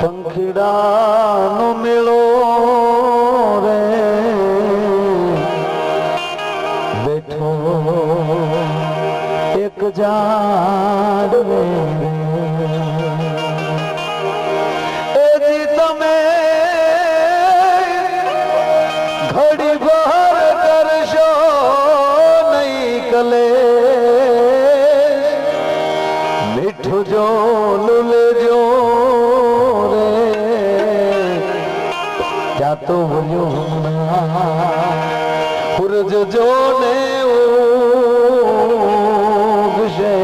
પંખીડાનો મેળો રે બેઠો એક ઝાડ રે એજી તમે ઘડી ભર કરશો નહીં કલે મીઠું જો લુલેજો તો સૂરજ જો ને ઉગશે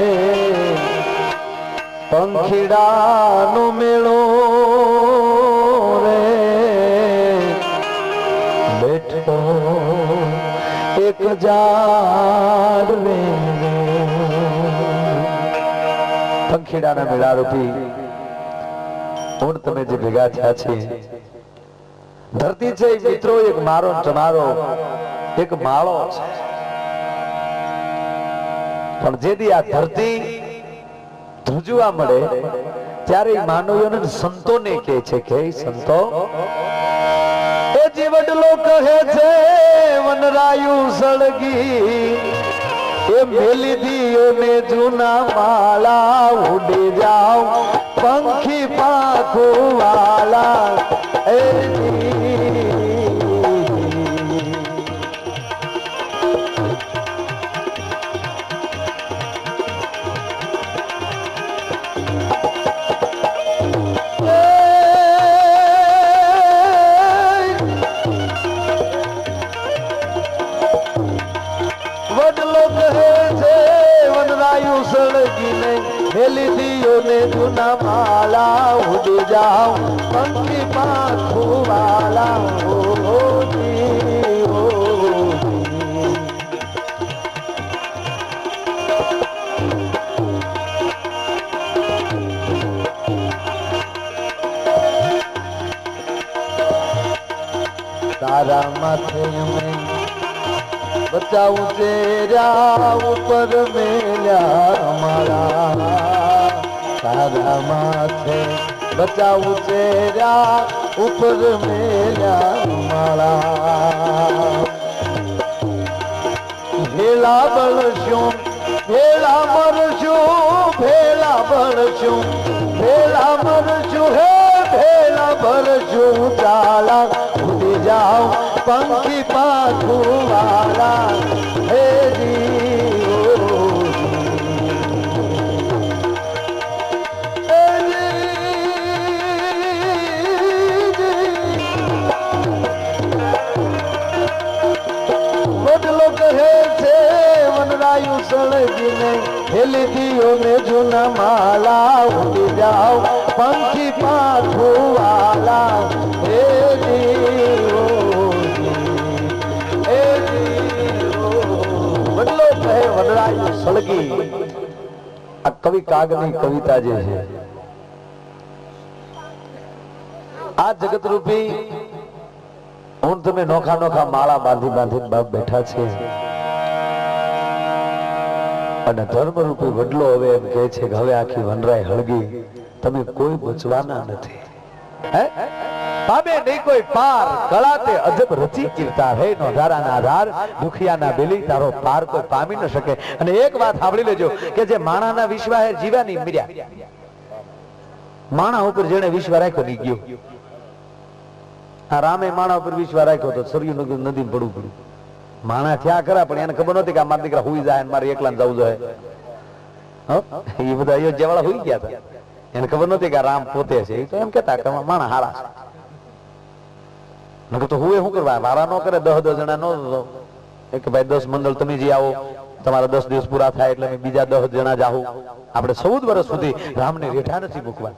પંખીડાનો મેળો રે બેઠો એક ઝાડ રે પંખીડાના મેળા રૂપી હું તમે જે ભેગા થયા છે ધરતી છે મિત્રો એક મારો તમારો એક માળો છે પણ જેથી આ ધરતી ધ્રુજવા મળે ત્યારે માનવીઓને સંતોને કહે છે કે સંતો એ જીવડલો કહે છે વનરાયુ સળગી એ મેલી દીઓને જૂના માળા ઉડી જાવ પંખી પાંખો વાલા એ મેલી દીઓને જૂના માળા ઉડી જાઓ પંખી પાંખો વાલા તારા માથે અમે બચાવું તેરા ઉપર મેલ્યા મારા તારા માથે બચાવું તેરા ઉપર મેલ્યા મારા ભેળા બળશું ભેળા મરશું ભેળા બળશું ભેળા મરશું હે ભેળા ભરશું ચાલા ઉડી જાઓ પંખી પાંખો વાલા હે વડલો કહે છે વનરાયુ સળગીને હેલી દીઓને જૂના માળા ઉડી જાઓ પંખી પાંખો વાલા હે સળગી આ કવિ કાગની કવિતા જે છે આ જગત રૂપી હું તમે નોખા નોખા માળા બાંધી બાંધી બાપ બેઠા છે અને ધર્મ રૂપી વડલો હવે એમ કહે છે કે હવે આખી વનરાય હળગી તમે કોઈ બચવાના નથી હે પામે નહીં કોઈ પાર કળાતે અજબ રચી કીર્તા હે નો ધારાના આધાર દુખિયાના બેલી તારો પાર કોઈ પામી ન શકે અને એક વાત સાંભળી લેજો કે જે માણાના વિશ્વાસ જીવાની મર્યા માણા ઉપર જેણે વિશ્વાસ રાખ્યો નહીં ગયો આ રામે માણા ઉપર વિશ્વાસ રાખ્યો તો સરયુ નદી પડવું પડ્યું માણા થયા ખરા પણ એને ખબર નહોતી કે આ મારા દીકરા હુઈ જાય મારે એકલા જવું જોઈએ એ બધા અયોધ્યા વાળા હુઈ ગયા હતા એને ખબર નહોતી કે રામ પોતે છે એ તો એમ કેતા કે માણા હારા નકર તો હુએ શું કરવા વારા ન કરે 10 જણા નો એક ભાઈ 10 મંડળ તમે જે આવો તમારા 10 દિવસ પૂરા થાય એટલે અમે બીજા 10 જણા જાહું આપણે 14 વર્ષ સુધી રામને રેઠા નથી મૂકવા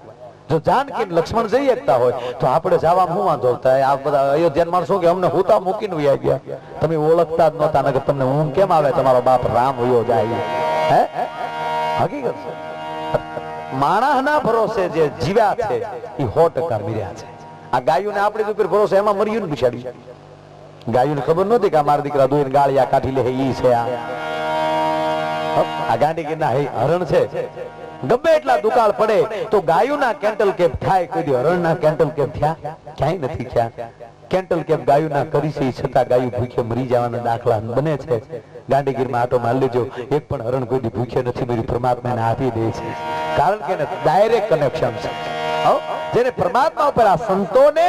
જો જાનકી લક્ષ્મણ જઈ શકતા હોય તો આપણે જવામાં શું વાંધો થાય આ બધા અયોધ્યાના માણસો કે અમને હુતા મૂકીને વયા ગયા તમે ઓળખતા જ નહોતા નકર તમને ઊંઘ કેમ આવે તમારો બાપ રામ વયો જાય હે હકીકત છે માણસના ભરોસે જે જીવ્યા છે એ 100% મર્યા છે આ ગાયોને આપણી ઉપર ભરોસે એમાં મર્યું ને બિચારી ગાયોને ખબર નહોતી કે મારા દીકરા દોઈને ગાળિયા કાઢી લે ઈ છે આ ગાંડી ગીરના હરણ છે ગમે એટલા દુકાળ પડે તો ગાયુના કેન્ટલ કેપ થાય, કોઈ હરણના કેન્ટલ કેપ થયા? ક્યાંય નથી થયા. કેન્ટલ કેપ ગાયુના કરી છે, છતાં ગાયું ભૂખે મરી જવાના દાખલા બને છે. ગાંધીગીરમાં આટો મારી લેજો, એક પણ હરણ કોઈ ભૂખે નથી મરી, પરમાત્માને આપી દે છે. કારણ કે ડાયરેક્ટ કનેક્શન છે. જેને પરમાત્મા ઉપર આ સંતોને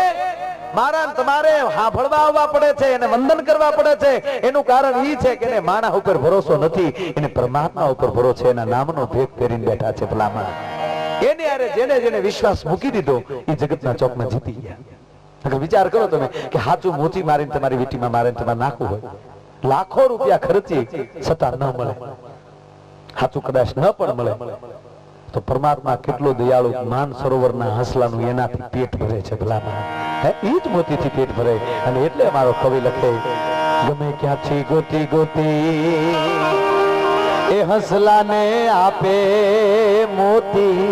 મારા તમારે સાંભળવા આવવા પડે છે, એને વંદન કરવા પડે છે. એનું કારણ એ છે કે એને માણા ઉપર ભરોસો નથી, એને પરમાત્મા ઉપર ભરોસો છે. એના નામનો ભેગ પહેરીને બેઠા છે ભલામણ. એની હારે જેને જેને વિશ્વાસ મૂકી દીધો એ જગતના ચોકમાં જીતી ગયા. વિચાર કરો તમે કે સાચું મોતી મારીને તમારી વીટીમાં મારીને તમારે નાખવું હોય, લાખો રૂપિયા ખર્ચી છતાં ન મળે, સાચું કદાચ ન પણ મળે, તો પરમાત્મા કેટલો દયાળુ. માન સરોવરના હંસલાનું એનાથી પેટ ભરે છે ભલામણ. એ જ મોતીથી પેટ ભરે. અને એટલે અમારો કવિ લખે, ગમે ક્યાંથી ગોતી ગોતી એ હંસલાને આપે મોતી,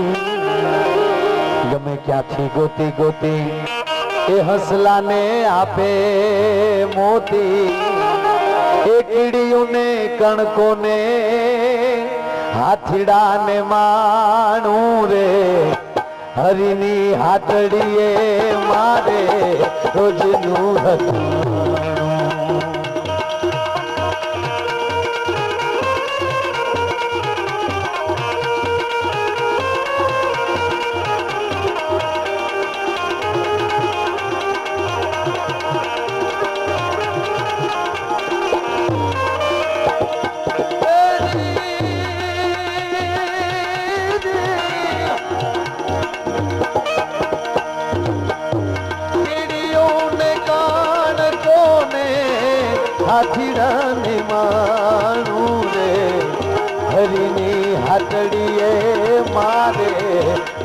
ગમે ક્યાંથી ગોતી ગોતી એ હંસલાને આપે મોતી, એ કીડીઓને કણકોને હાથીડાને માણું રે, હરિની હાટડીએ મારે રોજનું હતું. હાથીડાને માણું રે, હરિની હાટડીએ મારે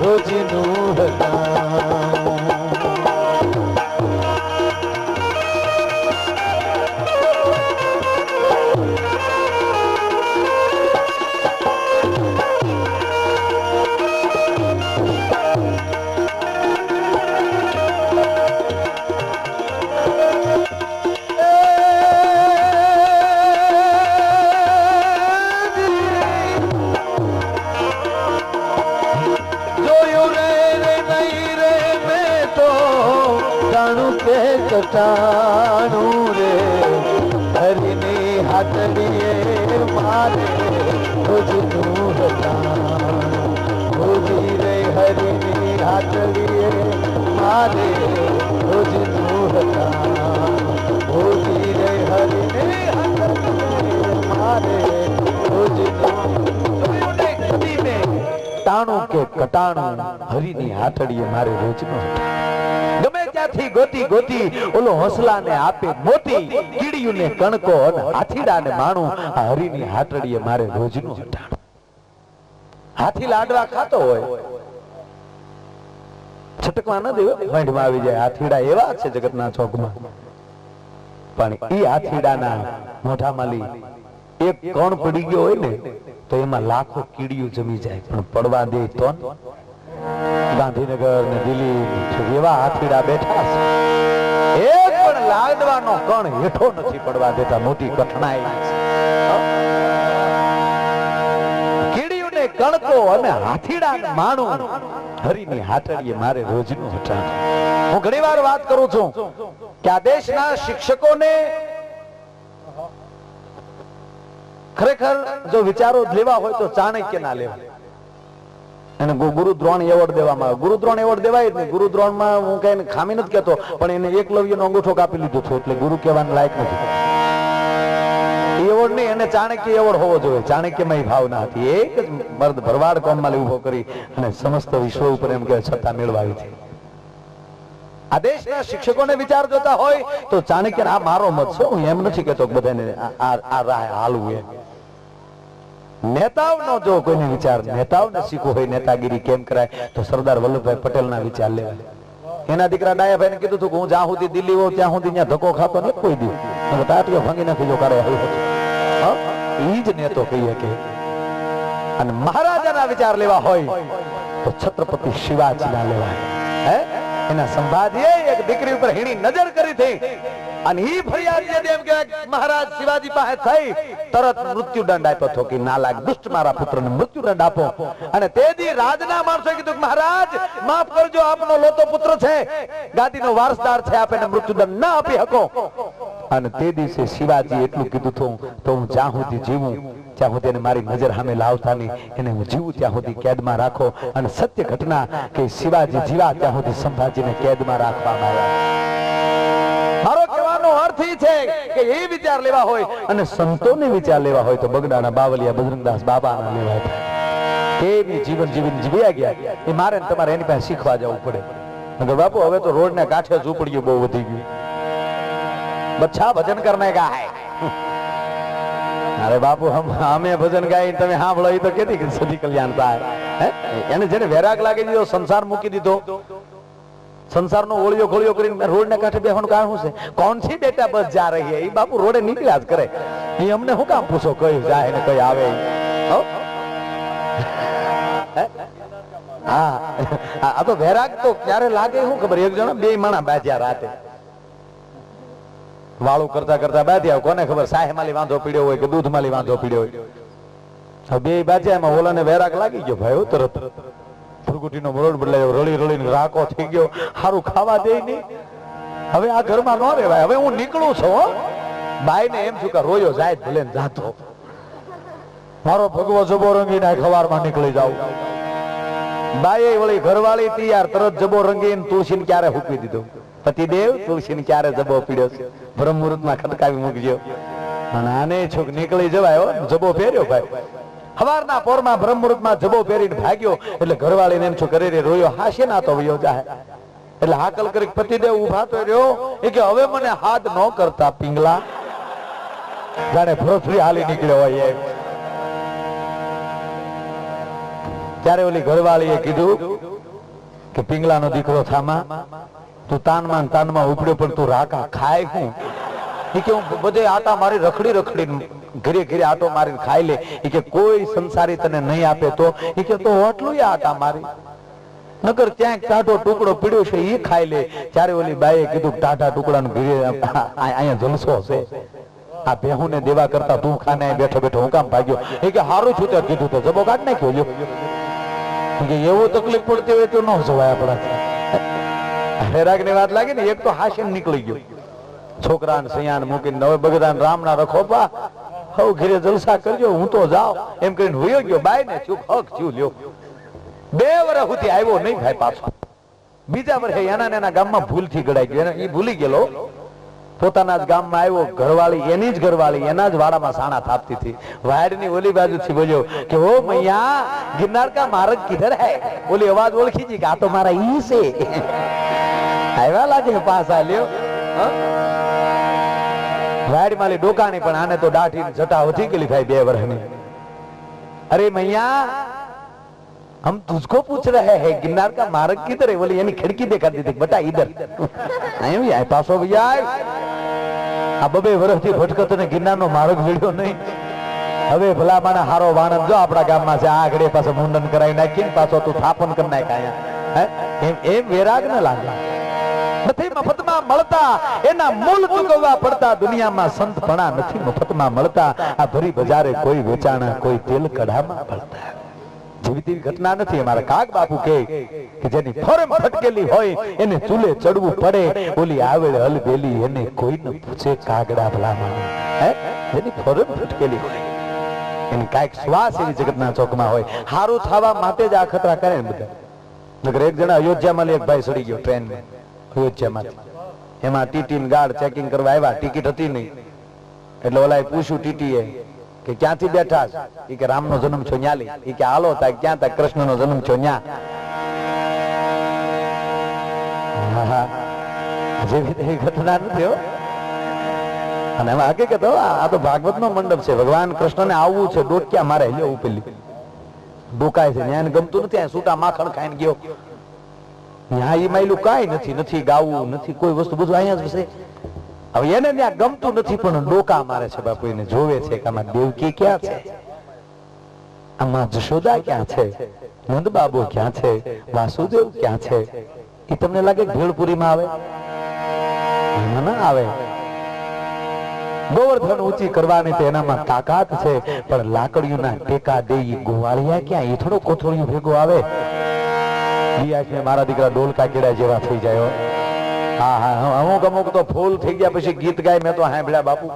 રોજનું હટાવું. કટાણું રે, હરિની હાટડીએ મારે રોજનું હટાણું. રોજી રે હરિની હાટડીએ મારે રોજનું હટાણું. રોજી રે હરિની હાટડીએ મારે રોજનું ટાણું કે કટાણું, હરિની હાટડીએ મારે રોજનું હટાણું. ગમે ત્યાંથી ગોતી ગોતી ઓલો હંસલાને આપે મોતી, કીડીયુંને કણકો અને હાથીડાને માણું, આ હરિની હાટડીએ મારે રોજનું હટાણું. હાથી લાડવા ખાતો હોય, છટકવા ન દેવો, વાંઢમાં આવી જાય. હાથીડા એવા છે જગતના ચોકમાં, પણ ઈ હાથીડાના મોઢામાં એક કણ પડી ગયો હોય ને તો એમાં લાખો કીડીયું જમી જાય, પણ પડવા દે તો. ગાંધીનગર ને દિલ્હી એવા હાથીડા બેઠા છે, એક પણ લાડવાનો કણ હેઠો નથી પડવા દેતા. મોટી કઠણાઈ કીડીઓને કણકો અને હાથીડાને માણું, હરિની હાટડીએ મારે રોજનું હટાણું. હું ઘણી વાર વાત કરું છું કે આ દેશના શિક્ષકોને ખરેખર જો વિચારો લેવા હોય તો ચાણક્ય ના લેવા. એને ગુરુ દ્રોણ એવોર્ડ દેવામાં આવે. ગુરુ દ્રોણ એવોર્ડ દેવાય જ નહીં. ગુરુ દ્રોણ માં હું કઈ ખામી નથી કહેતો, પણ એને એકલવ્યનો અંગૂઠો કાપી લીધો છે, એટલે ગુરુ કહેવાના લાયક નથી. એવોર્ડ નહીં, એને ચાણક્ય એવોર્ડ હોવો જોઈએ. ચાણક્યમાં એ ભાવના હતી. એક જ મર્દ ભરવાડ કોમમાં ઉભો કરી અને સમસ્ત વિશ્વ ઉપર એમ કે સત્તા મેળવાવી છે. આ દેશના શિક્ષકોને વિચાર જોતા હોય તો ચાણક્ય, આ મારો મત છે, હું એમ નથી કેતો બધાને આ રાહ હાલવું એમ. નેતાઓનો જો કોઈને વિચાર, નેતાઓને શીખવું હોય નેતાગીરી કેમ કરાય, તો સરદાર વલ્લભભાઈ પટેલના વિચાર લેવા. એના દીકરા ડાયાભાઈને કીધું હતું કે હું જ્યાં સુધી દિલ્હી હોઉં ત્યાં સુધી ત્યાં ધક્કો ખાતો ને કોઈ દી તાટીઓ ભાંગી નાખી જો કરે એ જ નેતો કહીએ કે. અને મહારાજાના વિચાર લેવા હોય તો છત્રપતિ શિવાજીના લેવાય. હે એના સંભાજીએ એક દીકરી ઉપર હીણી નજર કરી હતી અને ઈ ફરિયાદ જે એમ કે મહારાજ શિવાજી પાસે થઈ તરત મૃત્યુદંડ આપ્યો હતો કે નાલાયક દુષ્ટ મારા પુત્રને મૃત્યુદંડ આપો અને તેદી રાજના માણસોએ કીધું કે મહારાજ માફ કરજો આપનો લોતો પુત્ર છે ગાદીનો વારસદાર છે આપ એને મૃત્યુદંડ ના આપી શકો અને તે દિવસે શિવાજી એટલું કીધું હતું તો હું જ્યાં સુધી જીવું ત્યાં સુધી એને મારી નજર સામે લાવતા નહીં એને હું જીવું ત્યાં સુધી કેદમાં રાખો અને સત્ય ઘટના કે શિવાજી જીવા ત્યાં સુધી સંભાજીને કેદમાં રાખવામાં આવ્યા મારો કહેવાનો અર્થ એ છે કે એ વિચાર લેવા હોય અને સંતોને વિચાર લેવા હોય તો બગડાના બાવલિયા બજરંગદાસ બાબાના લેવા થાય કેવી જીવન જીવ્યા ગયા એ મારે તમારે એની પાસે શીખવા જવું પડે નગર બાપુ હવે તો રોડ ને કાંઠે ઝૂંપડીઓ બહુ વધી ગયું बच्चा भजन करने का है अरे बापू हमें भजन गाय તમે સાંભળો તો કેતી કે સદી કલ્યાણ થાય એને જેને વેરાગ લાગી દીધો સંસાર મૂકી દીધો સંસારનો ઓળિયો ખોળિયો કરીને રોડ ને કાંઠે બેહવાનું કારણ શું છે કોણ સી બેટા બસ જા રહી है એ બાપુ રોડે નીકળ્યા જ કરે એ અમને શું કામ પૂછો કઈ જાય ને કઈ આવે હા આ તો વેરાગ તો ક્યારે લાગે શું ખબર એક જણા બે માણા બાજ્યા રાતે વાળું કરતા કરતા બાંધ્યા કોને ખબર સાહે માલી વાંધો પીડ્યો હોય કે દૂધ માલી વાંધો પીડ્યો હોય બે બાજ્યા એમાં ઓલાને વેરાક લાગી ગયો ભાઈ તરત ફુરગુટીનો મરોડ બદલાયો રળી રળીને રાકો થઈ ગયો સારું ખાવા દે નહીં હવે આ ઘરમાં ન રહેવાય હવે હું નીકળું છું બાઈ ને એમ છું કે રોયો જાય ભલે જાતો મારો ભગવો જબો રંગીને ખવારમાં નીકળી જાવ બાઈ વળી ઘરવાળી તૈયાર તરત જબો રંગીને તુલસીને ક્યારે હૂકવી દીધો પતિદેવ તુલસીને ક્યારે જબો પીડ્યો છે બ્રહ્મ મુહૂર્ત માં ખટકાવી મૂકજો અને આને છોક નીકળી જવાય જબો પહેર્યો ભાઈ સવારના પોરમાં બ્રહ્મ મુહૂર્ત માં જબો પહેરીને ભાગ્યો એટલે ઘરવાળીને એમ છો કરી રોયો હાશે ના તો વયો જાય એટલે હાકલ કરી પતિદેવ ઉભા તો રહ્યો એ કે હવે મને હાથ ન કરતા પિંગલા જાણે ભરોસરી હાલી નીકળ્યો હોય એમ ત્યારે ઓલી ઘરવાળીએ કીધું કે પિંગલાનો દીકરો થામા તું તાનમાં ઉપડ્યો પણ તું રાકા ખાય હું એ કે હું બધે આટા મારી રખડી ઘરે ઘરે આટો મારીને ખાઈ લે એ કે કોઈ સંસારી તને નહીં આપે તો એ કે તો હોટલું આટા મારી નકર ત્યાં ટાઢો ટુકડો પીડ્યો છે એ ખાઈ લે ત્યારે ઓલી બાઈએ કીધું ટાઢા ટુકડાનું ઘરે અહીંયા જલસો છે આ બેહુને દેવા કરતા તું ખાને બેઠો બેઠો હું કામ ભાગ્યો એ કે હારું છું ત્યાં કીધું તો જબો કાઢ નાખ્યો કે એવું તકલીફ પડતી હોય તો ન જવાય આપણાથી હેરાગ ની વાત લાગી ને એક તો હાશન નીકળી ગયો છોકરાને સૈયાને મૂકીને હવે બગદાન રામના રખોપા હવ ઘરે જલસા કરજો હું તો જાઉં એમ કરીને હોયો ગયો બાઈ ને ચૂક હક ચૂ લ્યો 2 વર્ષ સુધી આવ્યો નહીં ભાઈ પાછો બીજા વર્ષે એના ગામમાં ભૂલથી ગડાઈ ગયો એ ભૂલી ગયેલો પોતાના જ ગામમાં આવ્યો ઘરવાળી એની જ ઘરવાળી એના જ વાડામાં સાણા થાપતી હતી વાડની ઓલી બાજુથી બોલ્યો કે ઓ મૈયા गिरनार का मार्ग किधर है बोली आवाज ओळखी जी का तो मारा ई से આવ્યા લાગે પાછા લ્યો વાડ માલી ડોકાણી પણ આને તો દાઢી જટા વધી ગયેલી ભાઈ 2 વર્ષની अरे मैया हम तुझको पूछ रहे हैं गिरनार का मार्ग किधर है बोली यानी खिड़की दिखा दी थी बता इधर आयो यार पासो भैया आ बबे વર્ષથી ભટકતો ને ગિરનારનો માર્ગ મળ્યો નહીં હવે ભલા માના હારો વાણંદ જો આપડા ગામમાં છે આ ઘડે પાછો મુંડન કરાવી નાખીને પાછો તું થાપન કરી નાખ્યા હે એમ વેરાગ ન લાગે નથી મફતમાં મળતા એના મૂળ ચૂકવવા પડતા દુનિયામાં સંતપણા નથી મફતમાં મળતા આ ભરી બજારે કોઈ વેચાણા કોઈ તેલ કઢામાં પડતા જેવી તેવી ઘટના નથી અમારા કાગ બાપુ કે જેની ફોરમ ફટકેલી હોય એને ચૂલે ચડવું પડે ઓલી આવેળ હલબેલી એને કોઈ ન પૂછે કાગડા ભલામાં હે જેની ફોરમ ફટકેલી હોય એની કાઈક શ્વાસ એવી જગતના ચોકમાં હોય હારું થવા માટે જ આ ખતરા કરે ને બધા નગર એક જણા અયોધ્યામાં એક ભાઈ સડી ગયો ટ્રેનમાં અયોધ્યામાં એમાં ટીટી ગાર્ડ ચેકિંગ કરવા આવ્યા ટિકિટ હતી નહીં એટલે ઓલાએ પૂછ્યું ટીટીએ કે ક્યાંથી બેઠા છે ઈ કે રામનો જન્મ છો ન્યાલી ઈ કે હાલો તા ક્યાં તા કૃષ્ણનો જન્મ છો ન્યા જેવી તેવી ઘટના નથી હો અને એમાં હકીકત આ તો ભાગવતનો મંડપ છે ભગવાન કૃષ્ણને આવવું છે ડોક્યા મારે લ્યો ઉપેલી ડોકાય છે ન્યાને ગમતું નથી આ સૂટા માખણ ખાઈને ગયો ન્યા ઈ માયલું કાંઈ નથી ગાવું નથી કોઈ વસ્તુ બધું અહીંયા જ છે હવે એને ત્યાં ગમતું નથી પણ ડોકા મારે છે બાપુ એને જોવે છે કે આમાં દેવકી ક્યાં છે આમાં જશોદા ક્યાં છે નંદ બાબુ ક્યાં છે વાસુદેવ ક્યાં છે એ તમને લાગે ભેળપુરીમાં આવે વાંધો ના આવે. ગોવર્ધન ઊંચી કરવાની તો એનામાં તાકાત છે, પણ લાકડીઓના ટેકા દે ગોવાળિયા ક્યાં? એ થોડો કોથળિયું ભેગો આવે. મારા દીકરા ડોલકા કેડા જેવા થઈ જાય. હા હા, અમુક અમુક તો ફૂલ થઈ ગયા પછી ગીત ગાય મેં તો સાંભળ્યા બાપુ.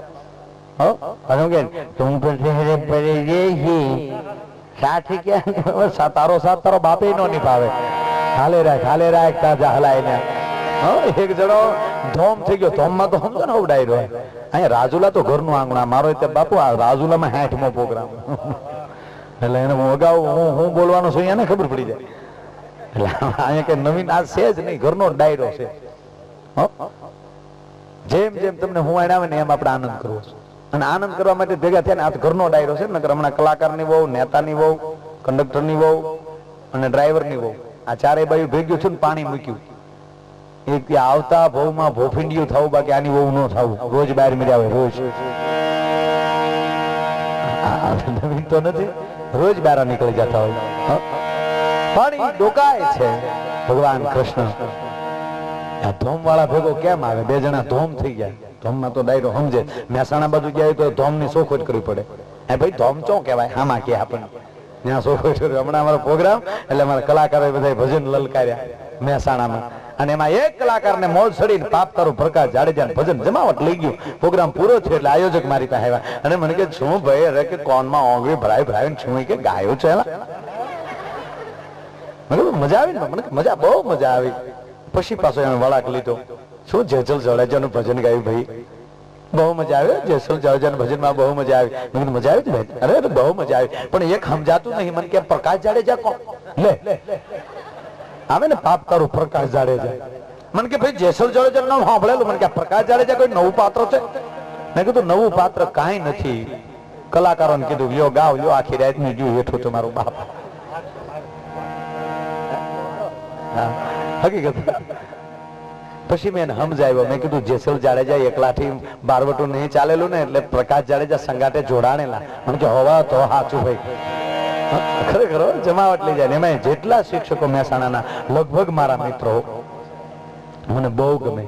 તારો બાપે નો નિભાવે. હાલે રાખ તાજા હલાય ને. એક જણો ધોમ થઈ ગયો. ધોમમાં તો સમજો ને ઉડાઈ રહ્યો. અહીંયા રાજુલા તો ઘરનું આંગણા. મારો બાપુ આ રાજુલામાં 60મો પ્રોગ્રામ. એટલે એને અગાઉ હું બોલવાનો છું એને ખબર પડી જાય. એટલે અહીંયા કઈ નવીન આ છે જ નહીં, ઘરનો ડાયરો છે. જેમ જેમ તમને હું આવે ને એમ આપણે આનંદ કરવો છે. અને આનંદ કરવા માટે ભેગા થયા ને આ ઘરનો ડાયરો છે ને. હમણાં કલાકારની વહુ, નેતાની વહુ, કંડક્ટરની વહુ અને ડ્રાઈવરની વહુ, આ ચારે બાજુ ભેગ્યું છે ને પાણી મૂક્યું. એક આવતા ભવમાં ભોફિંડિયું થવું, બાકી આની વહુ ન થવું. રોજ બહાર મળ્યા હોય, રોજ નવીન તો નથી, રોજ બહાર નીકળી જતા હોય. પાણી ડોકાય છે. ભગવાન કૃષ્ણ ધોમ વાળા ભેગો કેમ આવે? બે જણા ધોમ થઈ ગયા. ધોમમાં તો ડાયરો સમજે. મહેસાણા બાજુ ગયા તો ધોમ ની સોખોટ કરવી પડે. ભાઈ ધોમ ચો કહેવાય, આમાં કે આપણને ત્યાં સોખોટ કર્યું. હમણાં અમારો પ્રોગ્રામ એટલે અમારા કલાકારો બધા ભજન લલકાર્યા મહેસાણામાં. અને એમાં એક કલાકારને મોજ ચડીને પાપ તારું પ્રકાશ જાડેજા ભજન જમાવટ લઈ ગયું. પ્રોગ્રામ પૂરો થયો એટલે આયોજક મારી પાસે આવ્યા અને મને કે શું ભાઈ, અરે કે કોનમાં ઓંગળી ભરાય શું કે ગાયો છે? મજા આવી ને? મને મજા, બહુ મજા આવી. પછી પાછો એને વળાક લીધો. શું જેસલ જાડેજાનું ભજન ગાયું ભાઈ? બહુ મજા આવે. જેસલ જાડેજાના ભજનમાં બહુ મજા આવી. મને મજા આવી ને? અરે બહુ મજા આવી. પણ એક સમજાતું નહીં મને કે પ્રકાશ જાડેજા કોણ? લે આવે ને પાપ તારું પ્રકાશ જાડેજા. મને કે ભાઈ જેસલ જાડેજા નામ સાંભળેલું. મને કે પ્રકાશ જાડેજા કોઈ નવું પાત્ર છે? મેં કીધું નવું પાત્ર કાંઈ નથી. કલાકારોને કીધું લ્યો ગાવ, લ્યો આખી રાત ની ગયું હેઠું તમારું બાપ. હકીકત. પછી મેં સમજાવ્યો. મેં કીધું જેસલ જાડેજા એકલાથી બારવટું નહીં ચાલેલું ને, એટલે પ્રકાશ જાડેજા સંગાટે જોડાણેલા. મને કે હોવા તો સાચું ભાઈ. ખરેખર જમાવટ લઈ જાય. એમાં જેટલા શિક્ષકો મહેસાણાના લગભગ મારા મિત્રો, મને બહુ ગમે.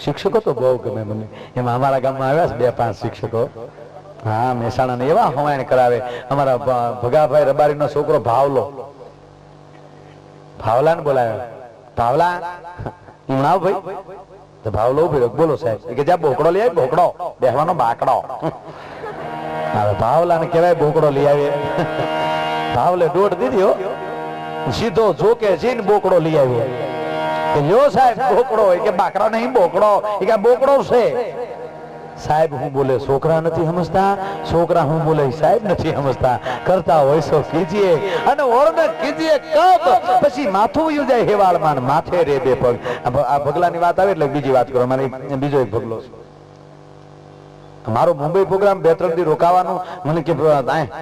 શિક્ષકો તો બહુ ગમે મને. એમાં અમારા ગામમાં આવ્યા છે 2-5 શિક્ષકો. હા, મહેસાણાને એવા હવાણ કરાવે. અમારા ભગાભાઈ રબારીનો છોકરો ભાવલો, ભાવલાને બોલાવ્યો. ભાવલા ઉણાવ ભાઈ. તો ભાવલો ઉભો, બોલો સાહેબ. કે જ્યાં બોકડો લઈ આવી. બોકડો બેહવાનો બાકડો. હવે ભાવલાને કહેવાય બોકડો લઈ આવીએ. ભાવલે દોઢ દીધી હો, સીધો જોકે જઈને બોકડો લઈ આવીએ. કે લ્યો સાહેબ બોકડો. કે બાકડા નહીં બોકડો. કે બોકડો છે સાહેબ. હું બોલે છોકરા નથી સમજતા, છોકરા હું બોલે સાહેબ નથી સમજતા. કરતા હોય સો કીજીએ અને ઓળને કીજીએ કબ, પછી માથું વયું જાય હેવાળમાં, માથે રે બે પગ. આ ભગલાની વાત આવે એટલે બીજી વાત કરો. મારી બીજો એક ભગલો છે. મારો મુંબઈ પ્રોગ્રામ 2-3 દી રોકાવાનું. મને કે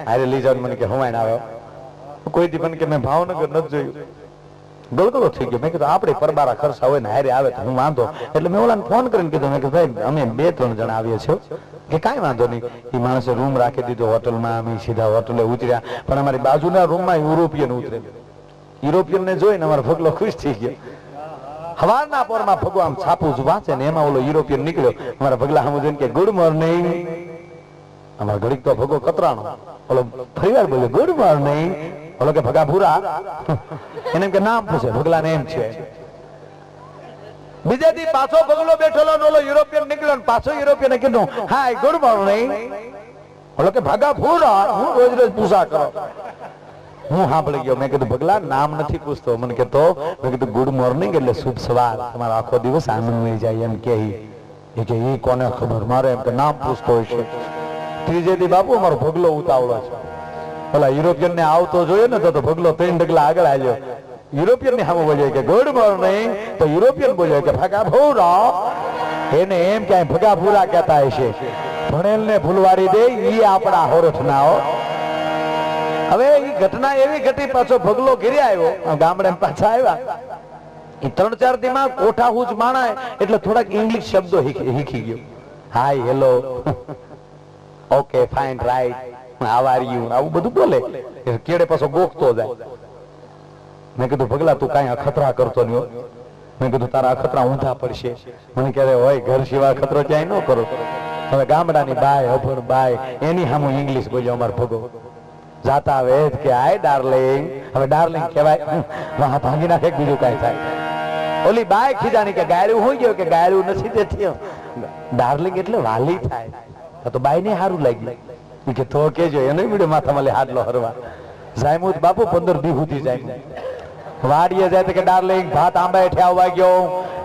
હારે લઈ જાવ. મને કે હવાણ આવ્યો. કોઈ દી મને કે મેં ભાવનગર નથી જોયું. ગળગળો થઈ ગયો. મેં કીધું આપણે પરબારા ખર્ચા હોય ને હારે આવે તો હું વાંધો. એટલે મેં ઓલાને ફોન કરીને કીધું, મેં કીધું ભાઈ અમે 2-3 જણા આવીએ છીએ. કે કાંઈ વાંધો નહીં. એ માણસે રૂમ રાખી દીધો હોટલમાં. અમે સીધા હોટલે ઉતર્યા. પણ અમારી બાજુના રૂમમાં યુરોપિયન ઉતરે. યુરોપિયન ને જોઈને અમારો ભગલો ખુશ થઈ ગયો. હવારના પોરમાં ભગવાન છાપું જ વાંચે ને એમાં ઓલો યુરોપિયન નીકળ્યો. અમારા ભગલા સામે જોઈને કે ગુડ મોર્નિંગ. અમારા ઘડીક તો ભગો કતરાણો. ઓલો ફરીવાર બોલ્યો ગુડ મોર્નિંગ. ઓલો કે ભગા ભૂરા. એને કે નામ પૂછે. ભગલા ને એમ છે. બીજા દી પાછો ભગલો બેઠેલો ઓલો યુરોપિયન નીકળ્યો. પાછો યુરોપિયન કીધું હાય ગુડ મોર્નિંગ. ઓલો કે ભગા ભૂરા. હું રોજ રોજ પૂછા કરો. હું સાંભળી ગયો. મેં કીધું ભગલા નામ નથી પૂછતો. મને કે તો મેં કીધું ગુડ મોર્નિંગ એટલે શુભ સવાર, તમારો આખો દિવસ આનંદમય જાય એમ કે. એ કોને ખબર, મારે એમ કે નામ પૂછતો હોય છે. ત્રીજે દી બાપુ અમારો ભગલો ઉતાવળો છે. ઓલા યુરોપિયન ને આવતો જોયો ને તો ભગલો 3 ડગલા આગળ આવ્યો. યુરોપિયન ને સામે બોલ્યો કે ગુડ મોર્નિંગ. તો યુરોપિયન બોલ્યો કે ભગા ભૂરા. એને એમ ક્યાંય ભગા ભૂરા કહેતા હશે. ભણેલ ને ફૂલવાડી દે ઈ આપણા હોરઠ ના હો. હવે એ ઘટના એવી ઘટી. પાછો ભગલો ઘેરે આવ્યો. ગામડે પાછા આવ્યા. એ 3-4 દીમાં કોઠા હુજ માણાય એટલે થોડાક ઇંગ્લિશ શબ્દો શીખી ગયો. Hi hello, okay fine right, how are you, આવું બધું બોલે. કેડે પાછો ગોખતો જાય. મેં કીધું ભગલા તું કાંઈ અખતરા કરતો નહીં. મેં કીધું તારા અખતરા ઊંધા પડશે. મને કહે હોય ઘર સિવાય અખતરો ક્યાંય ન કરો. હવે ગામડાની બાય અભણ બાય એની સામું ઇંગ્લિશ બોલ્યો અમાર ભગો જાતા વેદ કે આય ડાર્લિંગ. હવે ડાર્લિંગ કહેવાય વાહ ભાંગી નાખે બીજું કાંઈ થાય. ઓલી બાય ખીજાની કે ગાયરું હોય ગયો કે ગાયરું નથી તેથી ડાર્લિંગ એટલે વાલી થાય. તો બાય ને સારું લાગ્યું કે તો કેજો એને બીડો માથામાં લે હાડલો હરવા જાયમુદ બાપુ 15 દી સુધી જાય વાડીએ જાય તો કે ડાર્લિંગ ભાત આંબા હેઠે આવવા ગયો.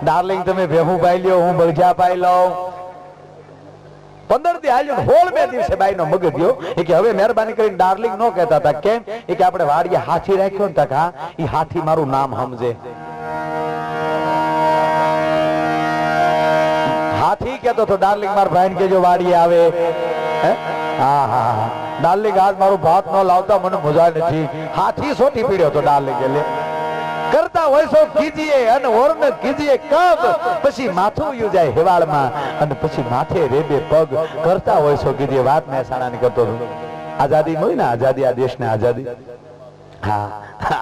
ડાર્લિંગ તમે ભેહું પાઈ લ્યો હું બળજા પાઈ લઉં. 15 દી હાલ્યો. હોળ 2 દિવસે બાઈ નો મગજ ગયો એ કે હવે મહેરબાની કરીને ડાર્લિંગ નો કહેતા હતા. કેમ એ કે આપણે વાડીએ હાથી રાખ્યો ને તક હા એ હાથી મારું નામ સમજે. હાથી કેતો તો ડાર્લિંગ માર ભાઈ કેજો વાડીએ આવે. હા હા ડાર્લિંગ આજ મારું ભાત ન લાવતા મને મજા નથી. હાથી સોટી પીડ્યો તો ડાર્લિંગ એટલે કરતા હોય સો કીજીએ અને ઓરને કીજીએ કબ પછી માથું યુ જાય હેવાળમાં અને પછી માથે રેબે પગ કરતા હોય સો કીજીએ વાત મહેસાણાની કરતો હતો. આઝાદી મળી ને આઝાદી આ દેશને આઝાદી હા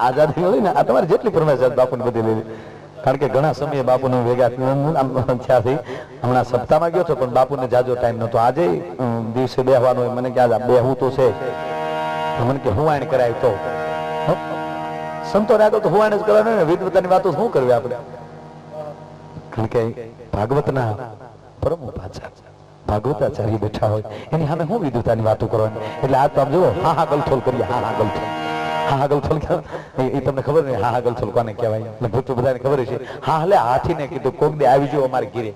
આઝાદી મળી ને આ તમારે જેટલી પરમેશ બાપુને બધી લેવી. કારણ કે ઘણા સમયે બાપુને ભેગા થયાથી હમણાં સપ્તાહમાં ગયો છો પણ બાપુને જાજો ટાઈમ નતો. આજે દિવસે બેહવાનો હોય મને કે બેહવું તો છે મને કે હું આણ કરાય તો સંતો રાગો તો હું આણ જ કરવાનું ને વિદ્વતાની વાતો શું કરવી આપણે. કારણ કે ભાગવતના પરમ પાછા ભાગવતાચાર્ય બેઠા હોય એની સામે હું વિદ્વતાની વાતો કરવાની. એટલે આ તો આમ જુઓ હા હા ગલથોલ કરીએ. હા હા ગલથોલ હા હા ગલથોલ એ તમને ખબર નહીં. હા હા ગલથોલ કોને કહેવાય લગભગ તો બધાને ખબર છે. હા એટલે હાથીને કીધું કોક દે આવી જાઓ અમારે ઘીરે.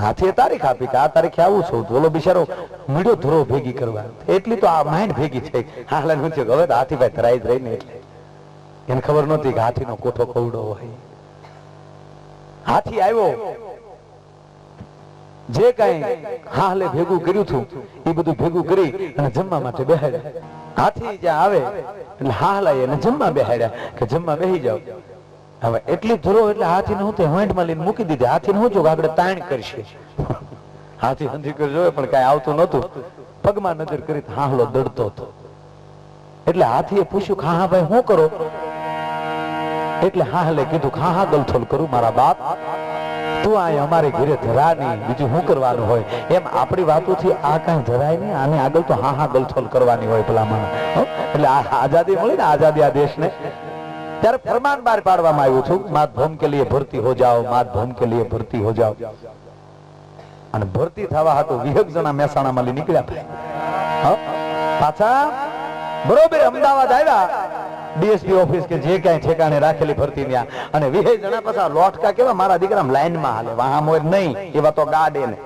હાથીએ તારીખ આપી કે આ તારીખે આવું છું. બોલો બિચારો મીડો ધરો ભેગી કરવા એટલી તો આ માઇન્ડ ભેગી થઈ. હા એટલે હવે તો હાથી ભાઈ ધરાઈ જ રહી ને એટલે એને ખબર નહોતી કે હાથીનો કોઠો કવડો હોય. હાથી આવ્યો જે કઈ હાલે ભેગું કર્યું હતું એ બધું ભેગું કરી અને જમવા માટે બેહાડ્યા. હાથી જ્યાં આવે એટલે હાલાય એને જમવા બેહાડ્યા કે જમવા બેહી જાવ. હવે એટલી ધરો એટલે હાથી ને હું હોઈન્ટમાં લઈને મૂકી દીધી. હાથી ને હું જો આગળ તાણ કરશે. હાથી હંધી કરી જોયે પણ કઈ આવતું નતું. પગમાં નજર કરી હાહલો દડતો હતો. એટલે હાથીએ પૂછ્યું હા હા ભાઈ શું કરો. એટલે હાહલે કીધું હા હા ગલથોલ કરું મારા બાપ. તું આ અમારે ઘરે ધરા નહીં બીજું શું કરવાનું હોય. એમ આપણી વાતોથી આ કઈ ધરાય નહીં. આને આગળ તો હા હા ગલથોલ કરવાની હોય ભલામણ. એટલે આ આઝાદી મળી ને આઝાદી આ દેશને ત્યારે ફરમાન બહાર પાડવામાં આવ્યું છું માત ભૂમ કે લીએ ભરતી હો જાઓ માત ભૂમ કે લીએ ભરતી હો જાઓ. અને ભરતી થવા હતું 20 જણા મહેસાણામાં લઈ નીકળ્યા. પાછા બરોબર અમદાવાદ આવ્યા ડીએસપી ઓફિસ કે જે ક્યાંય ઠેકાણે રાખેલી ભરતી ત્યાં અને 20 જણા પાછા લોટકા કેવા મારા દીકરા લાઈનમાં હાલે વાહ મોર નહીં એવા તો ગાડે ને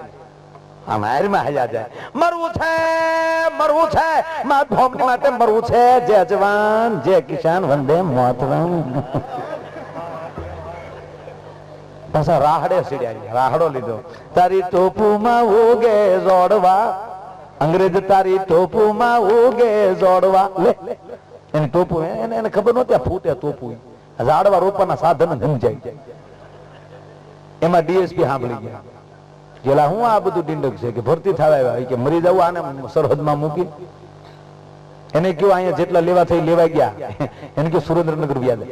આમ હારમાં હાલ્યા જાય. મરવું છે માત ભૂમની માટે મરવું છે. જય જવાન જય કિસાન વંદે માતરમ. પાછા રાહડે સીડ્યા. રાહડો લીધો. તારી ટોપુમાં ઉગે જોડવા અંગ્રેજ તારી ટોપુમાં ઉગે જોડવા. લે એની ટોપુ એને ખબર નહોતી ફૂટે ટોપુ ઝાડવા રોપવાના સાધન સમજાય. એમાં ડીએસપી સાંભળી ગયા જેલા હું આ બધું ડીંડક છે કે ભરતી થવા કે મરી જવું આને સરહદમાં મૂકી. એને કયો અહીંયા જેટલા લેવા થઈ લેવા ગયા. એને કયો સુરેન્દ્રનગર વ્યાજ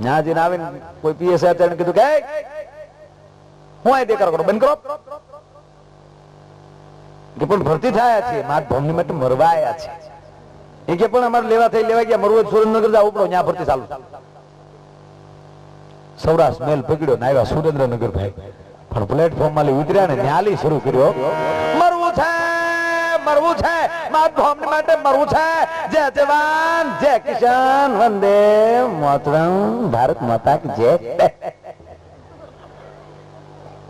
ત્યાં જઈને આવે કોઈ પીએસઆઈ કીધું કે હું આ દેખાડો કરો બંધ કરો કે પણ ભરતી થયા છે મારા ભૂમની માટે મરવા આવ્યા છે. એ કે પણ અમારે લેવા થઈ લેવા ગયા મરવું સુરેન્દ્રનગર જાવ ઉપડો ત્યાં ભરતી ચાલુ. સૌરાષ્ટ્ર મેલ પકડ્યો ને આવ્યા સુરેન્દ્રનગર ભાઈ પણ પ્લેટફોર્મ માં ઉતર્યા ને ન્યાલી શરૂ કર્યો. મરવું છે માતૃભૂમિ માટે મરવું છે. જય જવાન જય કિસાન વંદે માતરમ ભારત માતા કી જય.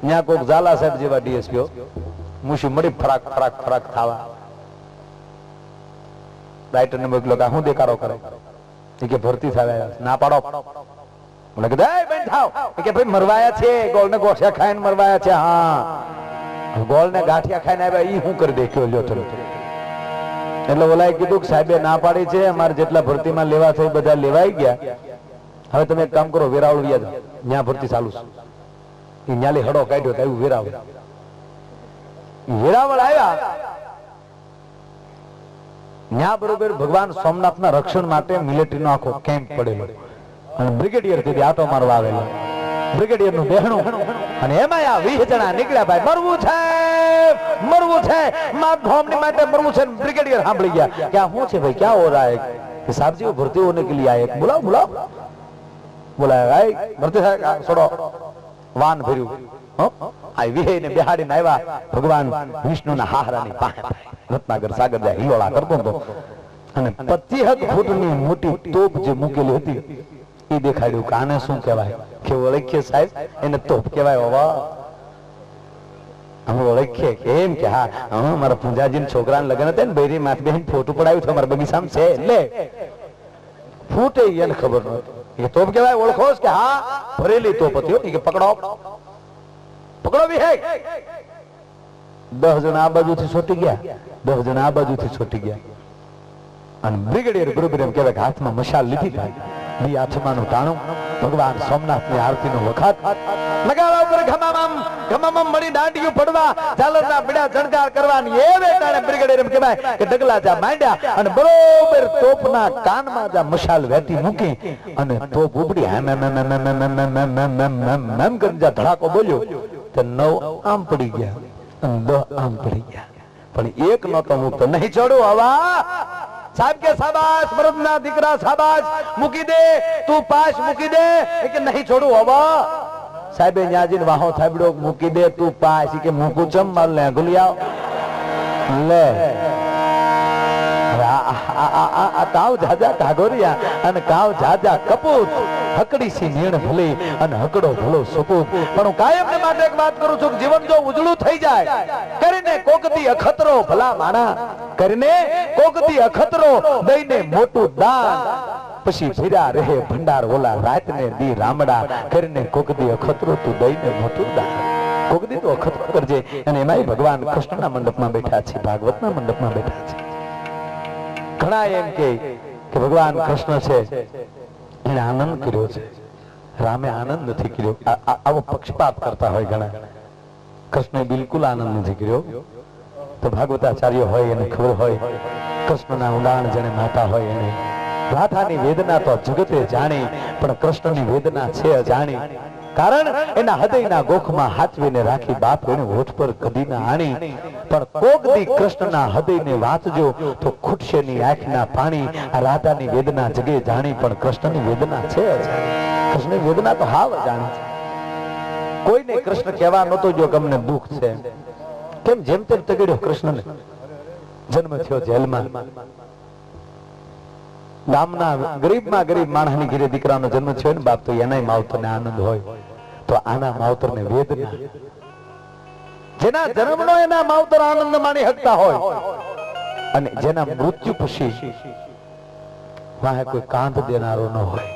ત્યાં કોક ઝાલા સાહેબ જેવા ડીએસપીઓ મુશી મળી ફરાક ફરાક ફરાક ખાવા રાઇટર ને મોકલો કે હું દેખાડો કરે કે ભરતી થાય ના પાડો. મને કીધું એ બેન થાવ કે ભાઈ મરવાયા છે ગોળ ને ગોઠિયા ખાઈને મરવાયા છે. હા ગોળ ને ગાંઠિયા ખાઈને આવ્યા ઈ હું કરી દેખ્યો લ્યો ચલો. એટલે ઓલાએ કીધું કે સાહેબે ના પાડી છે અમારે જેટલા ભરતીમાં લેવા થઈ બધા લેવાઈ ગયા. હવે તમે એક કામ કરો વેરાવળ વ્યા જાઓ ત્યાં ભરતી ચાલુ છે. એ ન્યાલી હડો કાઢ્યો તો આવ્યું વેરાવળ આવ્યા. ત્યાં બરોબર ભગવાન સોમનાથના રક્ષણ માટે મિલિટરીનો આખો કેમ્પ પડેલો. અને બ્રિગેડિયર થી આટો મારવા આવેલો બ્રિગેડિયર નું બહેણું અને એમાં આ 20 જણા નીકળ્યા ભાઈ મરવું છે માર ધોમની માટે મરવું છે બ્રિગેડિયર સાંભળી ગયા કે આ શું છે ભાઈ ક્યાં હો રહા है कि साहब जी वो भर्ती होने के लिए आए बुलाओ बोला भाई भर्ती है छोड़ो वान भर्યું આ વિહે ને બિહાડી ને આવ્યા ભગવાન વિષ્ણુ ના હાહરાની પાસે રત્નાગર સાગર જાય હિલોળા કરતો હતો અને 25 ફૂટની મોટી તોપ જે મૂકેલી હતી એ દેખાડ્યું કે આને શું કહેવાય કે ઓળખીએ સાહેબ એને તોપ કહેવાય વાહ અમે ઓળખીએ કેમ કે હા મારા પૂંજાજી ના છોકરાને લગ્ન હતા ને બૈરી માથ બેન ફોટો પડાવ્યું છે અમારા બગીચામાં છે લે ફૂટે એને ખબર નહોતી એ તોપ કહેવાય ઓળખો કે હા ભરેલી તોપ હતી કે પકડો વિહે 10 જણા આ બાજુથી છોટી ગયા 10 જણા આ બાજુથી છોટી ગયા અને બ્રિગેડિયર ગુરુબેન કહેવાય કે હાથમાં મશાલ લીધી ભાઈ ઈ આઠમાનું ટાણું ભગવાન સોમનાથની આરતીનો વખત લગાવા ઉપર ઘમામમ મળી દાંડિયું પડવા ઝાલરના બીડા જણકાર કરવાની એ વેટાણે બ્રિગેડિયર કહેવાય કે ડગલા જા માંડ્યા અને બરોબર તોપના કાનમાં જા મશાલ વેટી મૂકી અને તોપ ઉપડી હમ કરી જા ધડાકો બોલ્યો તો 9 આમ પડી ગયા 10 આમ પડી ગયા પણ એક નો તો હું તો નહીં છોડું હવા સાહેબ કે શાબાશ મરદના દીકરા શાબાશ મૂકી દે તું પાસ મૂકી દે કે નહીં છોડું હવા સાહેબે ન્યાજીને વાહો થાબડો મૂકી દે તું પાસ કે મૂકું ચમ માર લે ગુલિયા લે આ તાવ જાજા કાગોરિયા અને કાવ જાજા કપૂત હકડી સી નીણ ભલે અને હકડો ભલો સપૂત પણ હું કાયમ ને માટે એક વાત કરું છું કે જીવન જો ઉજળું થઈ જાય કરીને કોકતી અખતરો ભલા માણા કરીને કોકતી અખતરો દઈને મોટું દાન પછી ફીરા રહે ભંડાર ઓલા રાત ને દી રામડા કરીને કોકતી અખતરો તું દઈને મોટું દાન કોકતી તો અખતરો કરજે અને એમાંય ભગવાન કૃષ્ણના મંડપમાં બેઠા છે ભાગવતના મંડપમાં બેઠા છે ઘણા એમ કે ભગવાન કૃષ્ણ છે એને આનંદ કર્યો છે રામે આનંદ નથી કર્યો આવો પક્ષપાત કરતા હોય ઘણા કૃષ્ણે બિલકુલ આનંદ નથી કર્યો તો ભાગવતાચાર્ય હોય એને ખબર હોય કૃષ્ણના ઊંડાણ જેને માતા હોય એને રાધાની વેદના તો જગતે જાણી પણ કૃષ્ણની વેદના છે અજાણી કારણ એના હૃદયના ગોખમાં હાચવીને રાખી બાપ એને હોઠ પર કદી ના આણી પણ કોક દી કૃષ્ણના હૃદયને વાંચજો તો ખૂટશે ની આંખના પાણી આ રાધાની વેદના જગે જાણી પણ કૃષ્ણની વેદના છે કૃષ્ણની વેદના તો હાવ જાણી છે કોઈને કૃષ્ણ કહેવા નતો જો કે અમને દુઃખ છે કેમ જેમ તેમ તગડ્યો કૃષ્ણને જન્મ થયો જેલમાં ગામના ગરીબમાં ગરીબ માણસની ઘરે દીકરાનો જન્મ થયો ને બાપ તો એનાય માવતરને આનંદ હોય તો આના માવતરને વેદના જેના જન્મનો એના માવતર આનંદ માણી શકતા હોય અને જેના મૃત્યુ પછી વાહે કોઈ કાંત દેનારો ન હોય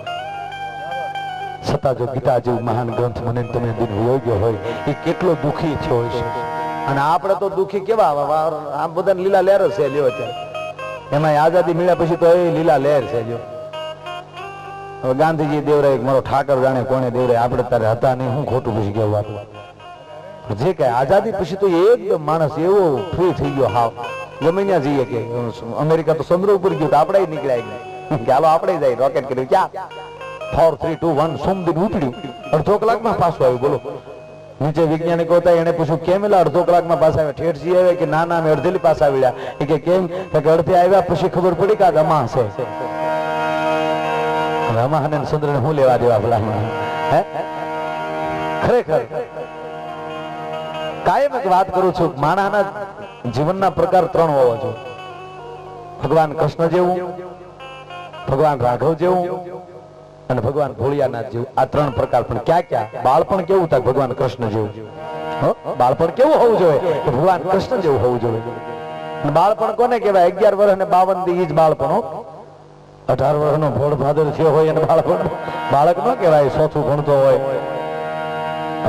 છતાં જો ગીતા જેવું મહાન ગ્રંથ મને તમે દિન યોગ્ય હોય એ કેટલો દુખી થયો હોય છે અને આપણે તો દુખી કેવા આમ બધા લીલા લહેર છે લ્યો અત્યારે એમાં આઝાદી મળ્યા પછી તો એ લીલા લહેર છે જો હવે ગાંધીજી દેવરાય મારો ઠાકર જાણે કોને દેવરાય આપણે તારે હતા નહીં હું ખોટું પછી કેવું આપણે જે કઈ આઝાદી પછી તો એકદમ માણસ એવો ફ્રી થઈ ગયો હાવ ગમે ત્યાં જઈએ કે અમેરિકા તો ચંદ્ર ઉપર ગયું તો આપણે નીકળ્યા ગયા કે હાલો આપણે જાય રોકેટ કર્યું ક્યાં 4 3 2 1 સોમદિન ઉપડ્યું અડધો કલાકમાં પાછું આવ્યું બોલો નીચે વૈજ્ઞાનિકો હતા એને પૂછ્યું કેમ એટલે અડધો કલાકમાં પાછા આવ્યા ઠેઠસી આવે કે ના ના મેં અડધેલી પાછા આવ્યા એ કે કેમ કે અડધે આવ્યા પછી ખબર પડી કે આ રમા છે રમા અને ચંદ્ર ને હું લેવા દેવા ભલામણ હે ખરેખર કાયમ એક વાત કરું છું માણસના જીવનના પ્રકાર 3 હોવા જોઈએ ભગવાન કૃષ્ણ જેવું ભગવાન રાઘવ જેવું અને ભગવાન ભોળિયાનાથ જેવું આ 3 પ્રકાર પણ ક્યાં ક્યાં બાળપણ કેવું થાય ભગવાન કૃષ્ણ જેવું બાળપણ કેવું હોવું જોઈએ ભગવાન કૃષ્ણ જેવું હોવું જોઈએ બાળપણ કોને કહેવાય 11 વર્ષ અને 52 દી જ બાળપણ 18 વર્ષનો ભોળ ભાદર થયો હોય અને બાળક ન કહેવાય ચોથું ભણતો હોય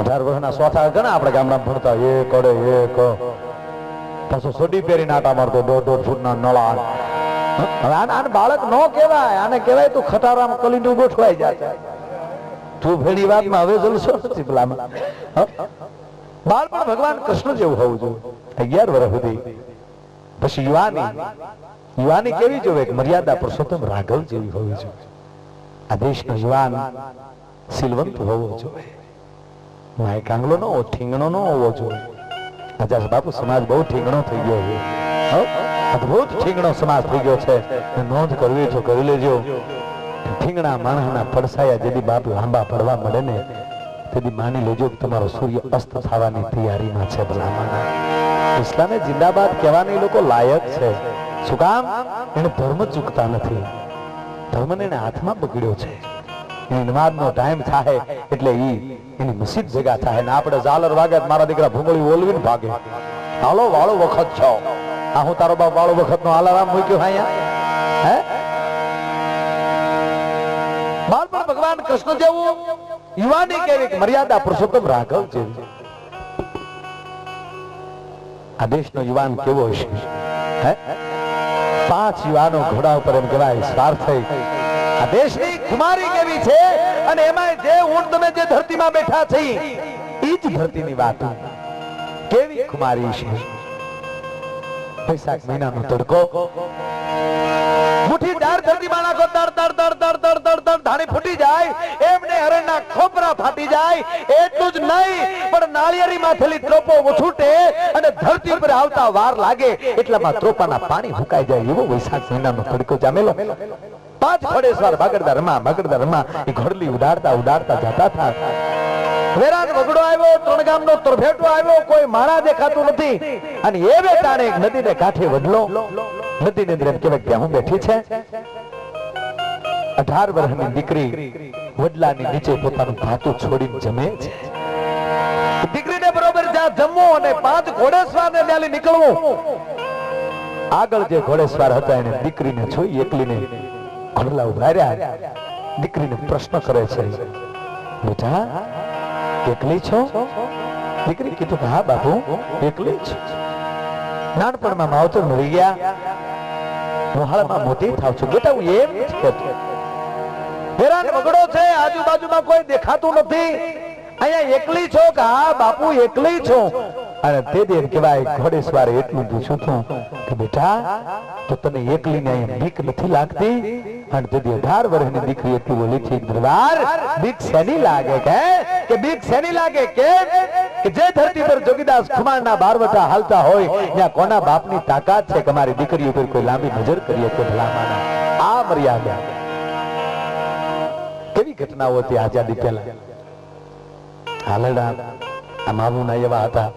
18 વર્ષના ચોથા ઘણા આપણે ગામડામાં ભણતા એક અડે એક પાછો સોડી પહેરી નાટા મારતો 1.5 ફૂટના નળા હવે આને બાળક નો કહેવાય આને કહેવાય તું ખટારામાં કલીનું ગોઠવાઈ જાય તું ભેડી વાતમાં હવે જલસો નથી પેલામાં બાળપણ ભગવાન કૃષ્ણ જેવું હોવું જોઈએ 11 વર્ષ સુધી પછી યુવાની કેવી જોઈએ મર્યાદા પુરુષોત્તમ રાઘવ જેવી હોવી જોઈએ આ દેશનો યુવાન સિલવંત હોવો જોઈએ, માય કાંગલો નો ઠીંગણો નો હોવો જોઈએ. આજા બાપુ સમાજ બહુ ઠીંગણો થઈ ગયો છે, અદભુત ઠીંગણો સમાજ થઈ ગયો છે. નોંધ કરવી તો કરી લેજો. ઠીંગણા માણસના પડસાયા જેથી બાપ લાંબા પડવા મળે ને તેથી માની લેજો કે તમારો સૂર્ય અસ્ત થવાની તૈયારીમાં છે. ભલામણ ઇસ્લામે જિંદાબાદ કહેવાની લોકો લાયક છે. શું કામ? એને ધર્મ ચૂકતા નથી, ધર્મને એને હાથમાં પકડ્યો છે. એની નમાઝનો ટાઈમ થાય એટલે એની મસ્જિદ ભેગા થાય ને આપણે ઝાલર વાગે મારા દીકરા ભૂંગળી ઓલવીને ભાગે. હાલો વાળો વખત છો, આ હું તારો બાપ વાળો વખત નો આલારામ મૂક્યો અહીંયા. હે બાળપણ ભગવાન કૃષ્ણ જેવું, યુવાની કેવી મર્યાદા પુરુષોત્તમ રાઘવ જેવી. આ દેશનો યુવાન કેવો હશે? હે 5 યુવાનો ઘોડા ઉપર એમ કહેવાય સ્વાર્થી. આ દેશની કુમારી કેવી છે અને એમાં જે ઊંટ તમે જે ધરતીમાં બેઠા છે એ જ ધરતીની વાત. કેવી કુમારી છે. વૈશાખ મહિનાનો તડકો, મુઠ્ઠી દાર ધરતીમાં નાખો, તડ તડ તડ તડ તડ તડ તડ ધાણી ફૂટી જાય, એમને હરણના ખોપરા ફાટી જાય. એટલું જ નહીં પણ નાળિયેરી માંથેલી ત્રોપો છૂટે અને ધરતી પર આવતા વાર લાગે એટલામાં ત્રોપાના પાણી ફૂંકાઈ જાય. એવો વૈશાખ મહિનાનો તડકો જામેલો. 5 ઘોડેસવાર ભાગડતા રમા એ ઘોડલી ઉડાડતા ઉડાડતા જતા હતા. વેરાન વગડો આવ્યો, 3 ગામનો તરફેટો આવ્યો, કોઈ માણા દેખાતું નથી. અને એ બેટાણે એક નદીને કાંઠે વડલો, નદીની અંદર એમ કહેવાય કે હું બેઠી છે. 18 વર્ષની દીકરી વડલાની નીચે પોતાનું ભાતું છોડીને જમે છે. દીકરીને બરોબર જ્યાં જમવું અને 5 ઘોડેસવારને ત્યાંથી નીકળવું. આગળ જે ઘોડેસવાર હતા એને દીકરીને જોઈ એકલીને ઘોડલા ઉભા રહ્યા. દીકરીને પ્રશ્ન કરે છે, બેટા એકલી છો? દીકરી કીધું કે હા બાપુ એકલી જ. નાનપણમાં માવતર મરી ગયા, હું હાલમાં મોટી થાવ છું. બેટા હું એમ જ કહેતો, હેરાન વગડો છે, આજુબાજુમાં કોઈ દેખાતું નથી, અહીંયા એકલી છો? કે હા બાપુ એકલી છું. અને તે એમ કહેવાય ઘોડેસવારે એટલું પૂછ્યું હતું કે બેટા તો તને એકલીને અહીંયા બીક નથી લાગતી? અને તે 18 વર્ષની દીકરી એટલું બોલી છે, દરબાર બીક શેની લાગે? કે બીક શેની લાગે કે જે ધરતી પર જોગીદાસ ખુમાણના બારવટા હાલતા હોય ત્યાં કોના બાપની તાકાત છે કે મારી દીકરી ઉપર કોઈ લાંબી નજર કરીએ તો ભલામાના. આ મર્યાદા કેવી ઘટનાઓ હતી આઝાદી પહેલા. હાલડા આ મામુના એવા હતા,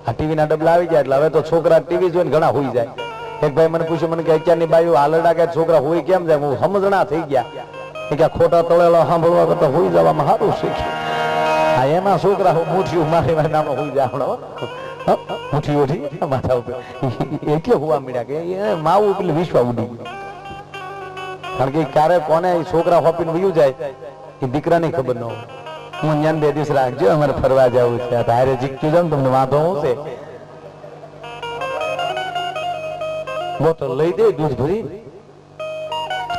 આ ટીવી ના ડબલા આવી ગયા એટલે હવે તો છોકરા ટીવી જોઈને ઘણા હોઈ જાય. એક ભાઈ મને પૂછ્યું, મને કે અત્યારની બાઈઓ હાલડા કે છોકરા હોઈ કેમ જાય? હું સમજણા થઈ ગયા કે ખોટા તળેલા સાંભળવા કરતા હોઈ જવામાં સારું શીખ્યું. આ એમાં છોકરા મુઠ્ઠી મારી નામ હોઈ જાય, મુઠ્ઠી ઓઠી માથા ઉપર એટલે હોવા મળ્યા કે માવું પેલી વિશ્વ ઉડી ગયું. કારણ કે ક્યારે કોને છોકરા હોપીને વયું જાય એ દીકરાની ખબર ન હોય. હું જ્ઞાન 2 દિવસ રાખજો, અમારે ફરવા જવું છે, તારે જીકતું જાવ તમને વાંધો શું છે? બોટલ લઈ દે દૂધ ભરી.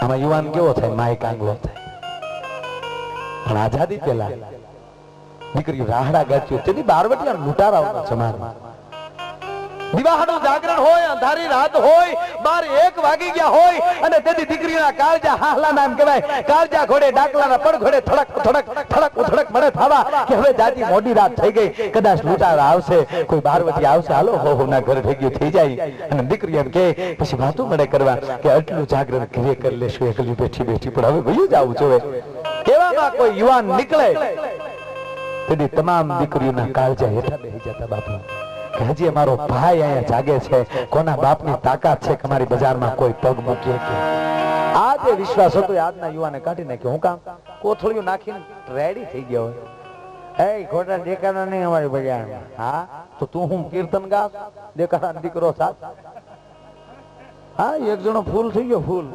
આમાં યુવાન કેવો થાય? માય કાંગલો થાય. પણ આઝાદી પહેલા દીકરી રાહડા ગાચ્યું, તેથી બારવટિયા લૂંટારાઓના સમાજમાં દિવાહનું જાગરણ હોય, અંધારી રાત હોય, 12-1 વાગી ગયા હોય અને તેથી દીકરીના કાળજા હાહલાના એમ કહેવાય કાળજા ઘોડે ડાકલાના પડ ઘોડે થડક થડક થડક ઉથડક મળે થવા કે હવે જાજી મોડી રાત થઈ ગઈ, કદાચ લૂંટારા આવશે, કોઈ બારવટી આવશે, હાલો હો ના ઘર ભેગી થઈ જાય. અને દીકરી એમ કે પછી વાતો મળે કરવા કે આટલું જાગરણ ઘરે કરી લેશું એકલી બેઠી બેઠી, પણ હવે વયું જ આવું જોવે. એવામાં કોઈ યુવાન નીકળે તેથી તમામ દીકરીઓના કાળજા હેઠા બેસી જતા. બાપુ કે હજી અમારો ભાઈ અહીંયા જાગે છે, કોના બાપની તાકાત છે કે મારી બજારમાં કોઈ પગ મૂકીએ કે? આ જે વિશ્વાસ હતો આજના યુવાને કાઢી નાખ્યો. હું કામ? કોથળીઓ નાખીને રેડી થઈ ગયો હોય. એ ખોટા દેખાડા નહીં અમારી બજારમાં. હા તો તું હું કીર્તન ગાસ? દેખાડા દીકરો સાથ. હા એક જણો ફૂલ થઈ ગયો, ફૂલ.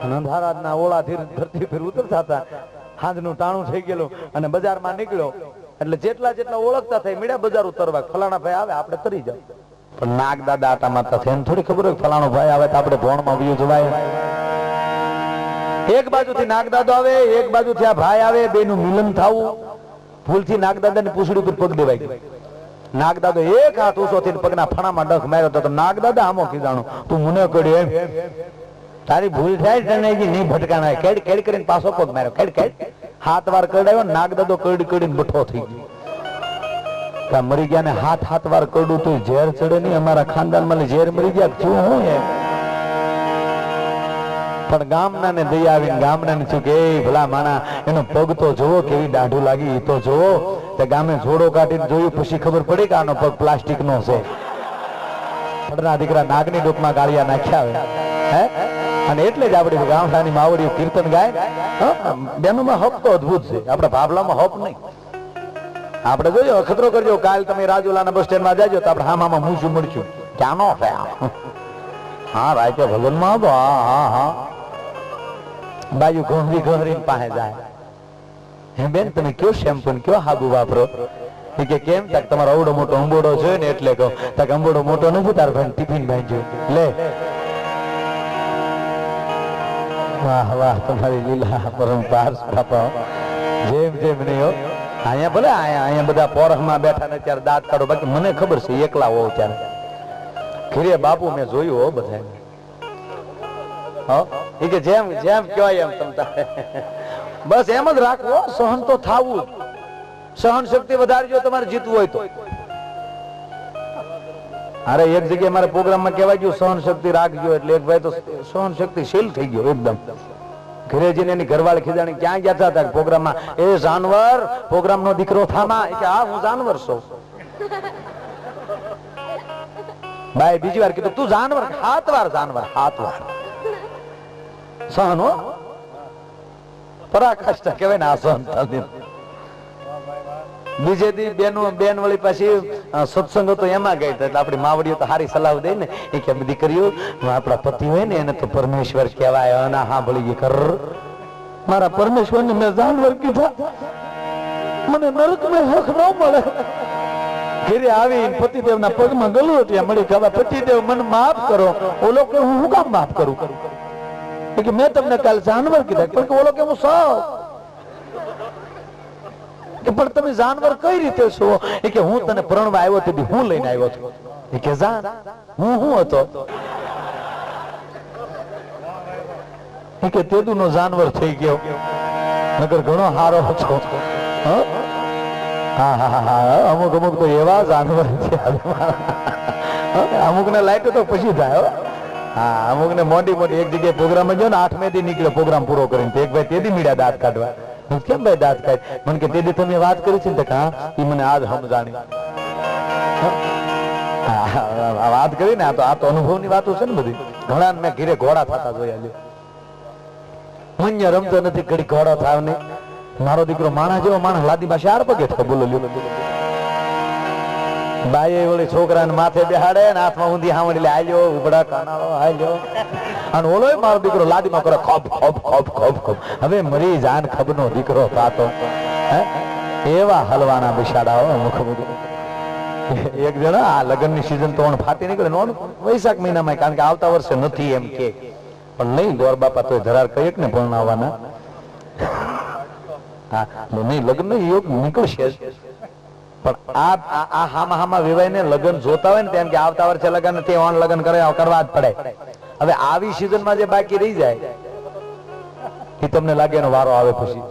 અંધારાના ઓળાથી ધરતી પર ઉતરતા હતા, હાંજનું ટાણું થઈ ગયેલું અને બજારમાં નીકળ્યો એટલે જેટલા ઓળખતા થાય મીડા બજાર ઉતરવા, ફલાણા ભાઈ આવે આપણે તરી જાવ. પણ નાગ દાદા આટા મારતા થાય, એમ થોડી ખબર હોય ફલાણો ભાઈ આવે તો આપણે ભોણમાં વ્યુ જવાય. એક બાજુથી નાગ દાદો આવે, એક બાજુથી આ ભાઈ આવે, બેનું મિલન થાવું. ભૂલથી નાગ દાદાની પૂંછડી ઉપર પગ દેવાઈ ગયો. નાગ દાદો એક હાથ ઊંચો થઈને પગના ફણામાં ડખ માર્યો તો નાગ દાદા આમો કીધાણો તું મને કડ્યો એમ. તારી ભૂલ થાય તને નહીં ભટકાણા કેડ કેડ કરીને પાછો પગ માર્યો કેડ કેડ 7 વાર કરડાયો નાગદાદો કરડી કરીને બઠો થઈ ગયો મરી ગયા ને 7 વાર કરડું તો ઝેર ચડે નહીં અમારા ખાનદાન માં ઝેર મરી ગયા શું હું પણ ગામના ને દયા આવીને ગામના ને શું કે ભલા માણા એનો પગ તો જોવો કેવી દાઢું લાગી એ તો જોવો તે ગામે જોડો કાઢીને જોયું પછી ખબર પડી કે આનો પગ પ્લાસ્ટિક નો છે પડના દીકરા નાગની ડોકમાં ગાળિયા નાખ્યા હે અને એટલે જ આપણી ગામડાની માવડીઓ કીર્તન ગાય બેનોમાં હપ તો અદભુત છે આપણા ભાભલામાં હપ નહીં આપણે જોયો અખતરો કરજો કાલ તમે રાજુલાના બસ સ્ટેન્ડ માં જાજો તો આપણે હામામાં મૂછું મળશું ક્યાંનો છે હા રાતે ભગવાન માં હા હા હા બાજુ ઘોંઘરી ઘોંઘરી પાસે જાય હે બેન તમે કયો શેમ્પુ ને કયો હાબુ વાપરો કે કેમ તક તમારો અવડો મોટો અંબોડો છે ને એટલે કહો તક અંબોડો મોટો નથી તાર ભાઈ ટિફિન ભાઈ લે વાહ વાહ તમારી લીલા પરંપાર બાપા જેમ જેમ નહીં હો અહીંયા ભલે અહીંયા બધા પોરખમાં બેઠા ને ત્યારે દાંત કાઢો બાકી મને ખબર છે એકલા હોવ ત્યારે ઘરે બાપુ મેં જોયું હો બધા એ કે જેમ જેમ કહેવાય એમ તમતા બસ એમ જ રાખવો સહન તો થાવું સહન શક્તિ વધારજો તમારે જીતવું હોય તો અરે એક જગ્યાએ મારા પ્રોગ્રામમાં કહેવાય ગયું સહન શક્તિ રાખજો એટલે એક ભાઈ તો સહન શક્તિ શીલ થઈ ગયો એકદમ ઘરે જઈને એની ઘરવાળી ખીજાણી ક્યાં ગયા હતા પ્રોગ્રામમાં એ જાનવર પ્રોગ્રામ નો દીકરો થામા કે હા હું જાનવર છું ભાઈ બીજી વાર કીધું તું જાનવર 7 વાર જાનવર 7 વાર સહન હો પરાકાષ્ઠા કહેવાય ને આ સહન બીજે દી બેન વળી પાછી સત્સંગ હતો એમાં ગઈ એટલે આપણી માવડીઓ તો સારી સલાહ દે ને એ કે દીકરીઓ આપણા પતિ હોય ને એને તો પરમેશ્વર કહેવાય અને હા ભળી કર મારા પરમેશ્વર ને મેં જાનવર કીધા મને નરક માં હક ન મળે ઘરે આવી પતિદેવ ના પગમાં ગલુટિયા મળી કે પતિદેવ મને માફ કરો ઓલો કે હું કામ માફ કરું કે મેં તમને કાલ જાનવર કીધા પણ ઓલો કે હું સૌ કે પણ તમે જાનવર કઈ રીતે છો એ કે હું તને પરણવા આવ્યો તેથી હું લઈને આવ્યો છું એ કે જાન હું હતો એ કે તેદુ નો જાનવર થઈ ગયો નગર ઘણો હારો હતો હા હા હા અમુક અમુક તો એવા જાનવર છે અમુક ને લાઈટ તો પછી થાય હા અમુક ને મોટી મોટી એક જગ્યાએ પ્રોગ્રામ જો ને 8 મે દી નીકળ્યો પ્રોગ્રામ પૂરો કરીને એક ભાઈ તેદી મીડા દાંત કાઢવા કેમ ભાઈ દાંત કાઢ મને કે તેદી તમે વાત કરી છે ને હા એ મને આજ સમજાણી વાત કરી ને આ તો અનુભવ ની વાતો છે ને બધી ઘણા મેં ઘીરે ઘોડા થતા જોયા મન્ય રમતો નથી ઘડી ઘોડો થાવ ને મારો દીકરો માણસ જેવો માણસ લાદીમાં 4 પગે થયો બોલો લ્યો બાઈએ ઓલી છોકરાને માથે બેહાડે ને હાથમાં ઊંધી હાવડી લે આલ્યો ઉબડા કાનાળો આલ્યો અને ઓલોય મારો દીકરો લાદીમાં કરે ખપ ખપ ખપ ખપ ખપ હવે મરી જાન ખબનો દીકરો થાતો એવા હલવાના બિશાડાઓ મુખ એક જણા આ લગ્નની સીઝન તો ફાટી નીકળે નો વૈશાખ મહિનામાં કારણ કે આવતા વર્ષે નથી એમ કે પણ નહીં દોર બાપા તો ધરાર કહીએ ને પરણાવવાના હા નહીં લગ્ન યોગ નીકળશે પણ આ હામા વિવાહ ને લગ્ન જોતા હોય ને તેમ કે આવતા વર્ષે લગ્ન નથી ઓન લગ્ન કરવા જ પડે હવે આવી સિઝનમાં જે બાકી રહી જાય એ તમને લાગે એનો વારો આવે પછી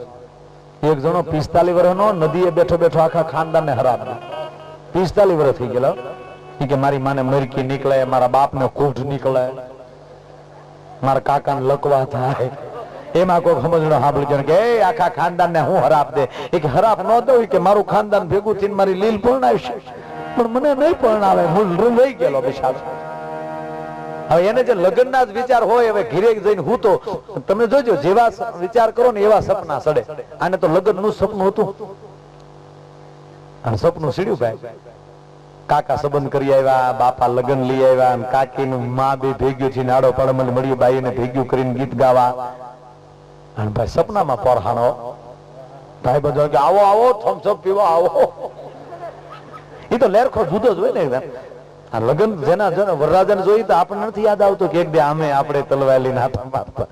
એક જણો 45 વર્ષનો નદીએ બેઠો બેઠો આખા ખાનદાન ને હરામ 45 વર્ષ થઈ ગયેલા કે મારી માને મરકી નીકળે મારા બાપ ને કૂઢ નીકળે મારા કાકા ને લકવા થાય એમાં કોઈ સમજણો સાંભળી કે આખા ખાનદાન ને હું હરાપ દે એક હરાપ ન દઉં કે મારું ખાનદાન ભેગું થઈને મારી લીલ પરણાવશે પણ મને નહીં પરણાવે હું રહી ગયેલો બિચારો હવે એને જે લગ્નના જ વિચાર હોય હવે ઘીરે જઈને હું તો તમે જોજો જેવા વિચાર કરો ને એવા સપના સડે આને તો લગ્ન નું સપનું હતું આ સપનું સીડ્યું ભાઈ કાકા સંબંધ કરી આવ્યા બાપા લગ્ન લઈ આવ્યા કાકી નું માં બે ભેગ્યું છે નાડો પડમલ મળ્યું બાઈ ને ભેગ્યું કરીને ગીત ગાવા અને ભાઈ સપનામાં પરહાણો ભાઈ બધો કે આવો આવો થમ્સઅપ પીવા આવો એ તો લેરખો જુદો જ હોય ને આ લગ્ન જેના વરરાજાને જોઈ તો આપણને નથી યાદ આવતું કે એક બે આમે આપણે તલવાર લઈને હાથમાં મારતા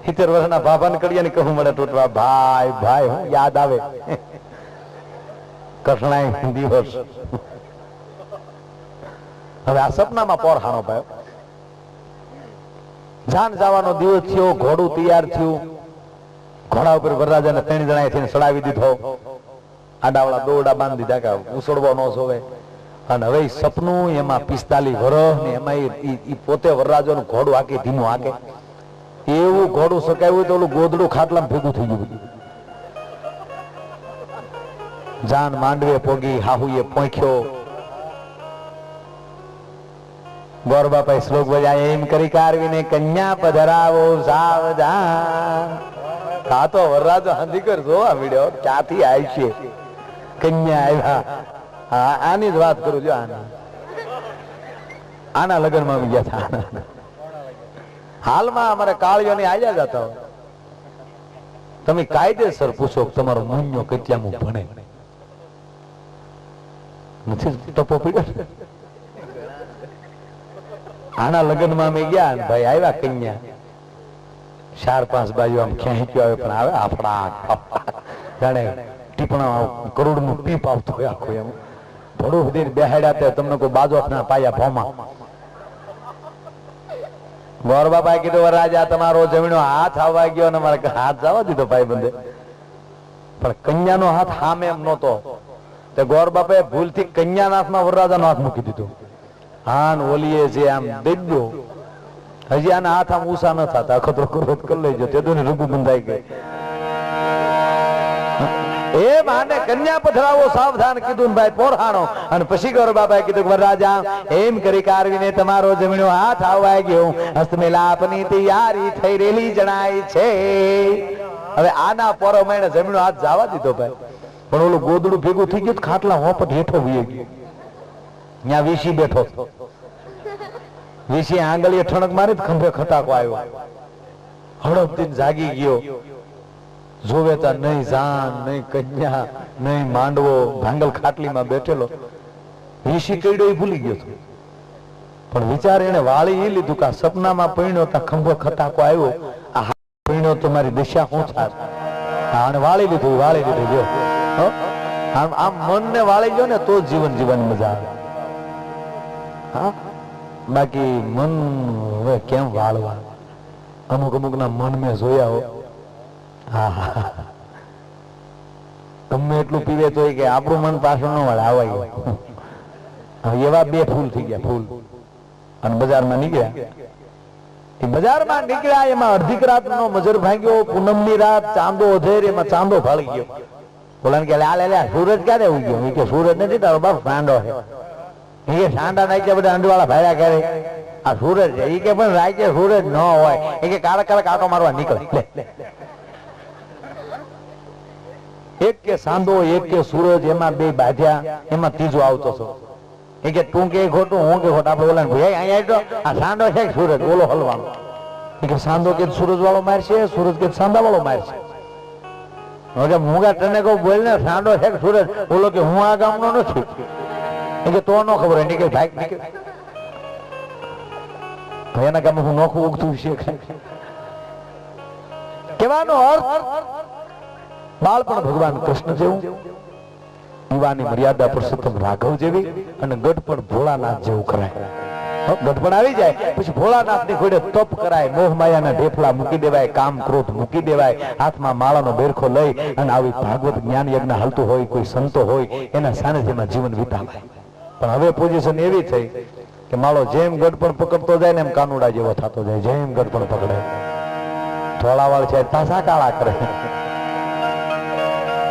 70 વર્ષના બાબાને કડિયાને કહું મળે તૂટવા ભાઈ ભાઈ હું યાદ આવે કઠણાઈ દિવસ હવે આ સપનામાં પરહાણો ભાઈ જાન જવાનો દિવસ થયો, ઘોડું તૈયાર થયું, ઘોડા ઉપર વરરાજાને 3 જણાએ થઈને ચડાવી દીધો, આડાવડા દોરડા બાંધી દીધા કે ઉસળવો ન જોવે. અને હવે સપનું એમાં 45 વર્ષ ને એમાં ઈ પોતે વરરાજાનું ઘોડું હાકે, ધીમું હાકે. એવું ઘોડું સકાયું તો ઓલું ગોદડું ખાટલામાં ભેગું થઈ ગયું. જાન માંડવે પોગી, હાહુએ પોંખ્યો. ગોર બાપાએ શ્લોક બોલ્યા, એમ કરી કારવીને કન્યા પધરાવો સાવધાન. આ તો વરરાજો હાંધીકર જોવા મળ્યો, ક્યાંથી આવી છે કન્યા આવ્યા. આની જ વાત કરું જો, આના લગ્નમાં આવી ગયા હતા. હાલમાં અમારે કાળીઓની આયા જતા હોય, તમે કાયદેસર પૂછો તમારો મુન્યો કેટલામું ભણે નથી ટપો પડ્યો. આના લગ્નમાં અમે ગયા, ભાઈ આવ્યા કન્યા, 4-5 બાજુ આમ ખેંચ્યો આવે, પણ આવે આફડા જાણે ટીપણા કરોડનું પીપ આવતું હોય આખું. એમ થોડું બધી બેહાડ્યા તમને કોઈ બાજોઠના પાયા ભોમાં. ગોર બાપાએ કીધું, વરરાજા તમારો જમીનો હાથ આવવા ગયો ને મારે હાથ જવા દીધો ભાઈ બંધે. પણ કન્યાનો હાથ સામે એમ નહોતો, તે ગોર બાપાએ ભૂલથી કન્યાના હાથમાં વરરાજાનો હાથ મૂકી દીધો. હાન ઓલીએ જે આમ દેડ્યો, હજી આના હાથ આમ ઊંચા ન થતા, અખતરો ક્રોધ કરી લેજો, તે તો રૂગું બંધાઈ ગઈ. એ માને કન્યા પધરાવો સાવધાન કીધું ભાઈ પોરહાણો. અને પછી ગોર બાપાએ કીધું, વરરાજા એમ કરી કારવીને તમારો જમીનો હાથ આવવા ગયો, હસ્તમેલાપની તૈયારી થઈ રેલી જણાય છે. હવે આના પોરો મહિને જમીનો હાથ જવા દીધો ભાઈ, પણ ઓલું ગોદડું ભેગું થઈ ગયું, ખાટલા હોપટ હેઠો વી ગયો. ત્યાં વીસી બેઠો, વીસી આંગળીએ ઠણક મારી, ખંભે ખટાકો આવ્યો, હડપથી જાગી ગયો. જોવે તા નહીં જાન, નહીં કન્યા, નહીં માંડવો, ભાંગલ ખાટલીમાં બેઠેલો. વીસી કઈડો એ ભૂલી ગયો હતો, પણ વિચાર એને વાળી એ લીધું કે સપનામાં પૈણ્યો તા ખંભે ખટાકો આવ્યો, આ પૈણ્યો તો મારી દિશા શું થાત. અને વાળી લીધું, વાળી લીધું. જો આમ મનને વાળી ગયો ને તો જીવન જીવવાની મજા આવે. હા, બાકી મન હવે કેમ વાળવા? અમુક ના મન મેં જોયા હો, ગમે એટલું પીવે તો કે આપણું મન પાછું ન વાળે, આવાય. એવા 2 ફૂલ થઈ ગયા, ફૂલ. અને બજારમાં નીકળ્યા. બજારમાં નીકળ્યા, એમાં અડધી રાત નો મજર ભાંગ્યો, પૂનમની રાત, ચાંદો ઓધેર, એમાં ચાંદો ફાળી ગયો. બોલાને કે લે સૂરજ ક્યારે ઉગ્યો? એ કે સૂરજ નથી, તારો બાપ સાંડો છે. એ સાંડા નાખ્યા, બધા અંડવાળા ભાડ્યા કરે, આ સૂરજ છે. એ કે પણ રાતે સૂરજ ન હોય, એ કે કાળા કાળા આટો મારવા નીકળે. એક કે સાંદો, એક કે સૂરજ, એમાં 2 બાધ્યા, એમાં ત્રીજો આવતો હતો. એ કે તું કે ખોટું, હું કે ખોટું. આપણે બોલા ભાઈ અહીંયા આ સાંડો છે કે સૂરજ? બોલો હલવાનો. એ કે સાંદો કે સૂરજ વાળો મારશે, સૂરજ કે સાંદા વાળો મારશે. હું કે તને કહું બોલ ને, સાંડો છે કે સૂરજ? બોલો કે હું આ ગામનો નથી. એ કે તો ન ખબર હોય. નીકળ ભાઈ, નીકળ. એના ગામમાં હું નોખું ઉગતું છે. કહેવાનો અર્થ, બાળપણ ભગવાન કૃષ્ણ જેવું, યુવાની મર્યાદા પુરુષોત્તમ રાઘવ જેવી, અને ગઢપણ ભોળાનાથ જેવું કરાય. ગઢપણ આવી જાય પછી ભોળાનાથ ની ઘોડે તપ કરાય, મોહ માયાના ઢેફલા મૂકી દેવાય, કામ ક્રોધ મૂકી દેવાય, હાથમાં માળાનો બેરખો લઈ અને આવી ભાગવત જ્ઞાન યજ્ઞ હાલતું હોય, કોઈ સંતો હોય એના સાનિધ્યમાં જીવન વિતાવાય. પણ હવે પોઝિશન એવી થઈ કે માળો જેમ ગઢપણ પકડતો જાય ને એમ કાનુડા જેવો થતો જાય. જેમ ગઢપણ પકડે, ધોળાવાળ છે પાછા કાળા કરે,